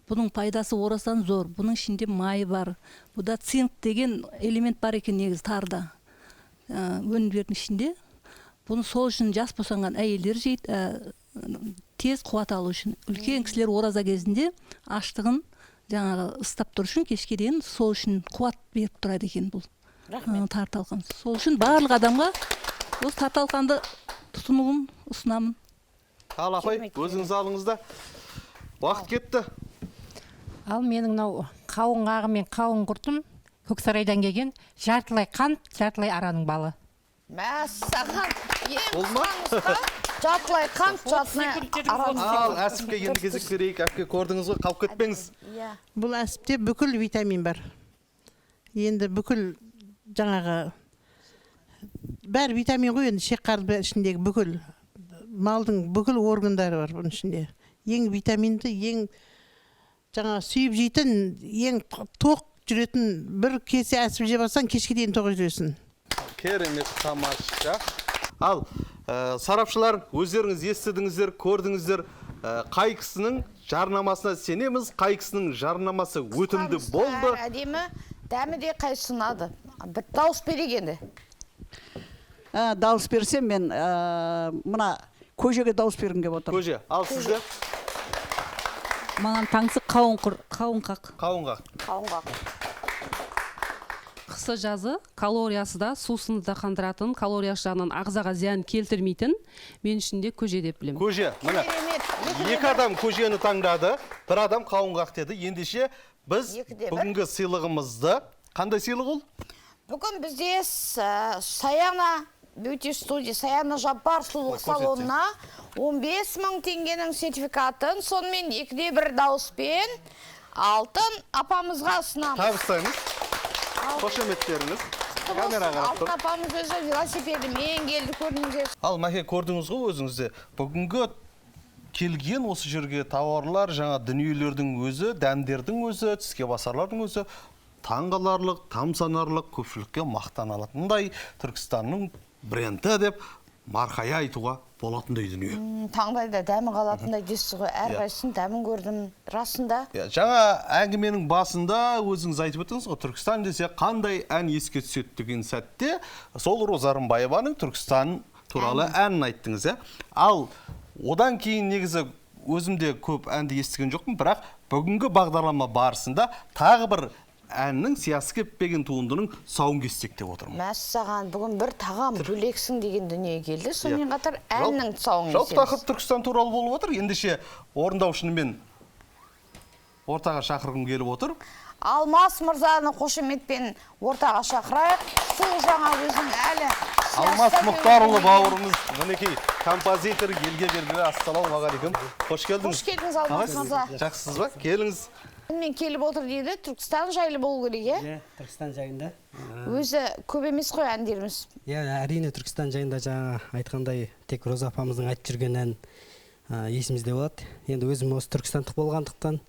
Бұның пайдасы орасан зор. Бұның ішінде майы бар. Бұда цинк деген элемент бар екен негізі тарда. Өнімдердің ішінде. Бұны сол үшін жас босанған әйелдер жейді, тез қуат алу үшін. Үлкен кісілер ораза кезінде аштығын жаңағы ыстап тұр үшін кешке дейін сол үшін қуат беріп тұрады екен бұл тар талқан. Сол үшін барлық адамға осы тар талқанды тұтынуын ұсынамын. Ал апай, өзіңіз алыңызда. Уақыт кетті. Ал менің мынау қауын ағы мен қауын құртым Көксарайдан келген, жартылай қант, жартылай араның балы. Мәссаған, ең жартылай қант, жартылай араның. Ал, әсіпке енді кезек берейік, әпке көрдіңіз ғой, қалып кетпеңіз. Бұл әсіпте бүкіл витамин бар. Енді бүкіл жаңағы бәрі витамин ғой, енді шекқарды ішіндегі бүкіл малдың бүкіл органдары бар бұның ішінде. Ең витаминді, ең жаңағы сүйіп жейтін, ең тоқ жүретін бір кесе әсіп жеп алсаң, кешке дейін тоқ жүресің. Керемет, тамаша. Ал, сарапшылар, өздеріңіз естідіңіздер, көрдіңіздер, қай кісінің жарнамасына сенеміз, қай кісінің жарнамасы өтімді болды. Әдемі, дәмі де қайсынады. Бір дауыс берегенді. Дауыс берсем, мен мұна көжеге дауыс бергім кеп отырмын. Көже, ал сізді? Маған таңсық қауынқақ. Қауынқақ. Қысы жазы калориясы да сусынды да қандыратын, калориясы жағынан ағзаға зиян келтірмейтін, мен ішінде көже деп білемін. Көже, міне. Екі адам көжені таңдады, бір адам қауынқақ деді. Ендеше біз бүгінгі сыйлығымызды, қандай сыйлық ол? Бүгін бізде Саяна Beauty Studio, Саяна Жаппар сұлулық салонына 15 000 теңгенің сертификатын, сонымен 2-1 дауыспен алтын апамызға ұсынамыз. Табыстаймыз. Қошеметтеріңіз. Камераға қарап тұр. Алтын апамыз өзі велосипедімен келді, көрдіңіздер. Ал, Мәке, көрдіңіз ғой өзіңізде. Бүгінгі келген осы жерге тауарлар, жаңа дүниелердің өзі, дәмдердің өзі, тіске басарлардың өзі, таңғаларлық, тамсанарлық, көпшілікке мақтан алатындай Түркістанның бренді деп марқая айтуға болатындай дүние. Таңдайда дәмі қалатындай дейсіз ғой, әрқайсысын дәмін көрдім, расында. Жаңа әңгіменің басында өзіңіз айтып өттіңіз ғой, Түркістан десе қандай ән еске түседі деген сәтте, сол Роза Рымбаеваның Түркістан туралы әнін айттыңыз. Ал одан кейін негізі өзімде көп әнді естіген жоқпын, бірақ бүгінгі бағдарлама барысында тағы бір әннің сиясы кеппеген туындының сауын кессек деп отырмын. Мәссаған, бүгін бір тағам бөлексің деген дүние келді, сонымен қатар әннің сауын кесеміз. Жалпы тақырып Түркістан туралы болып отыр. Ендеше орындаушыны мен ортаға шақырғым келіп отыр. Алмас мырзаны қошеметпен ортаға шақырайық. Сол жаңа өзің әлі Алмас Мұхтарұлы бауырымыз, мінекей композитор, елге белгілі. Ассалаумағалейкум. Қош келдіңіз. Қош келдіңіз, Алмас мырза. Жақсысыз ба? Келіңіз. Мен келіп отыр дейді, Түркістан жайлы болу керек, Иә, Түркістан жайында. Өзі көп емес қой әндеріміз. Иә, әрине Түркістан жайында жаңа айтқандай тек Роза апамыздың айтып жүрген ән есімізде болады. Енді өзім осы түркістандық болғандықтан,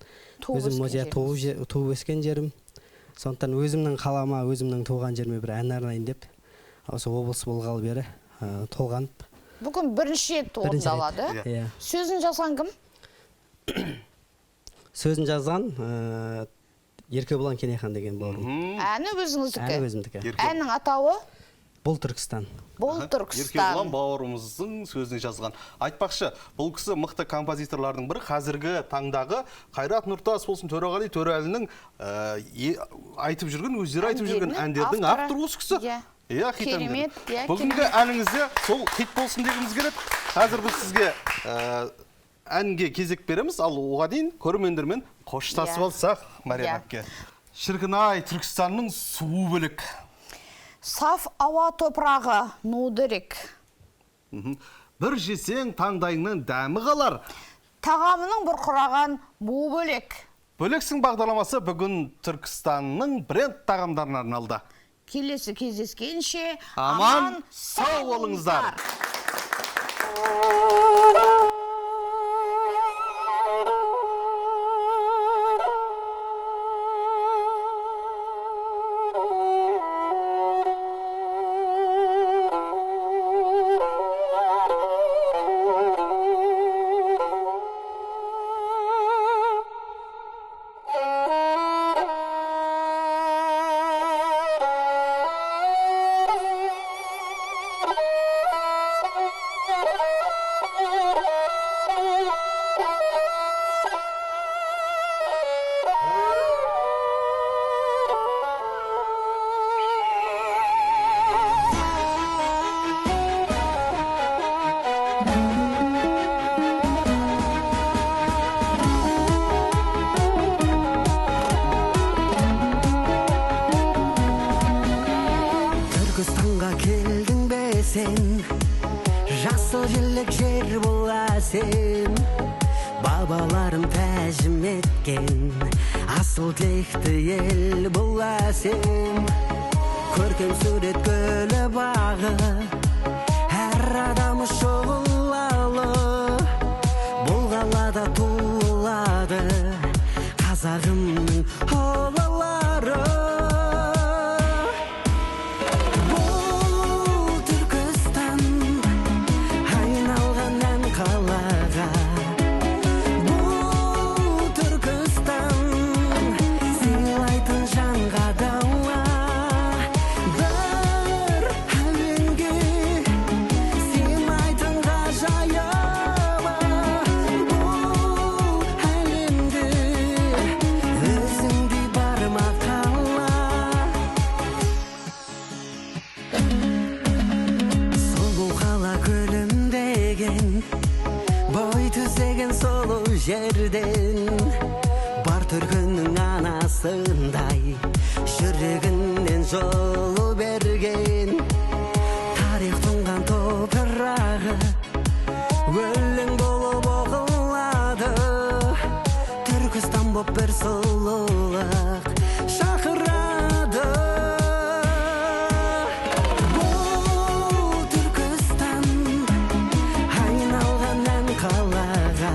өзім туып өскен жерім. Сондықтан өзімнің қалама, өзімнің туған жеріме бір ән арнайын деп, осы облыс болғалы бері толғанып. Бүгін бірінші рет орындалады. Сөзін жазған кім? Сөзін жазған Еркебұлан Кенехан деген бауырым. Әні өзіңіздікі? Әні өзімдікі. Әннің атауы? Бұл Түркістан. Бұл Түркістан. Еркебұлан бауырымыздың сөзін жазған. Айтпақшы, бұл кісі мықты композиторлардың бірі, қазіргі таңдағы Қайрат Нұртас болсын, Төреғали Төреәлінің айтып жүрген, өздері айтып жүрген әндердің авторы осы кісі. Иә, керемет. Бүгінгі әніңізде сол хит болсын дегіміз келеді. Қазір біз сізге әнге кезек береміз, ал оға дейін көрермендермен қоштасып алсақ, Мариям әпке. Шіркін-ай, Түркістанның суы бөлек. Саф ауа топырағы, нудырек. Бір жесең таңдайыңның дәмі қалар. Тағамының бұрқыраған бу бөлек. Бөлексің бағдарламасы бүгін Түркістанның бренд тағамдарына арналды. Келесі кездескенше аман сау болыңыздар. Жасыл желек жер боласың, бабаларым тәжім еткен, асыл текті ел боласың. Көркем сурет көлі бағы, әр адамы шұғылалы, бұл қалада туылады қазағымның олалары. Жерден бар түркінің анасындай жүрегінен жолы берген тарих тұнған топырағы өлең болып оқылады. Түркістан боп бір сұлулық шақырады. Бұл Түркістан айналған ән қалаға,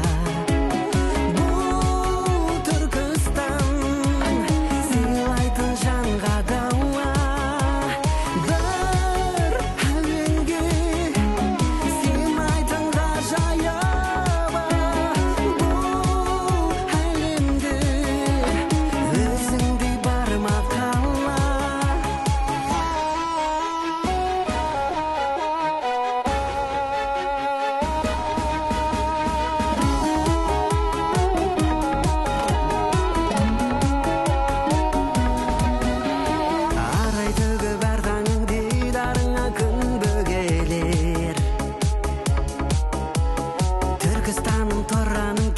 Түркістанның торғаның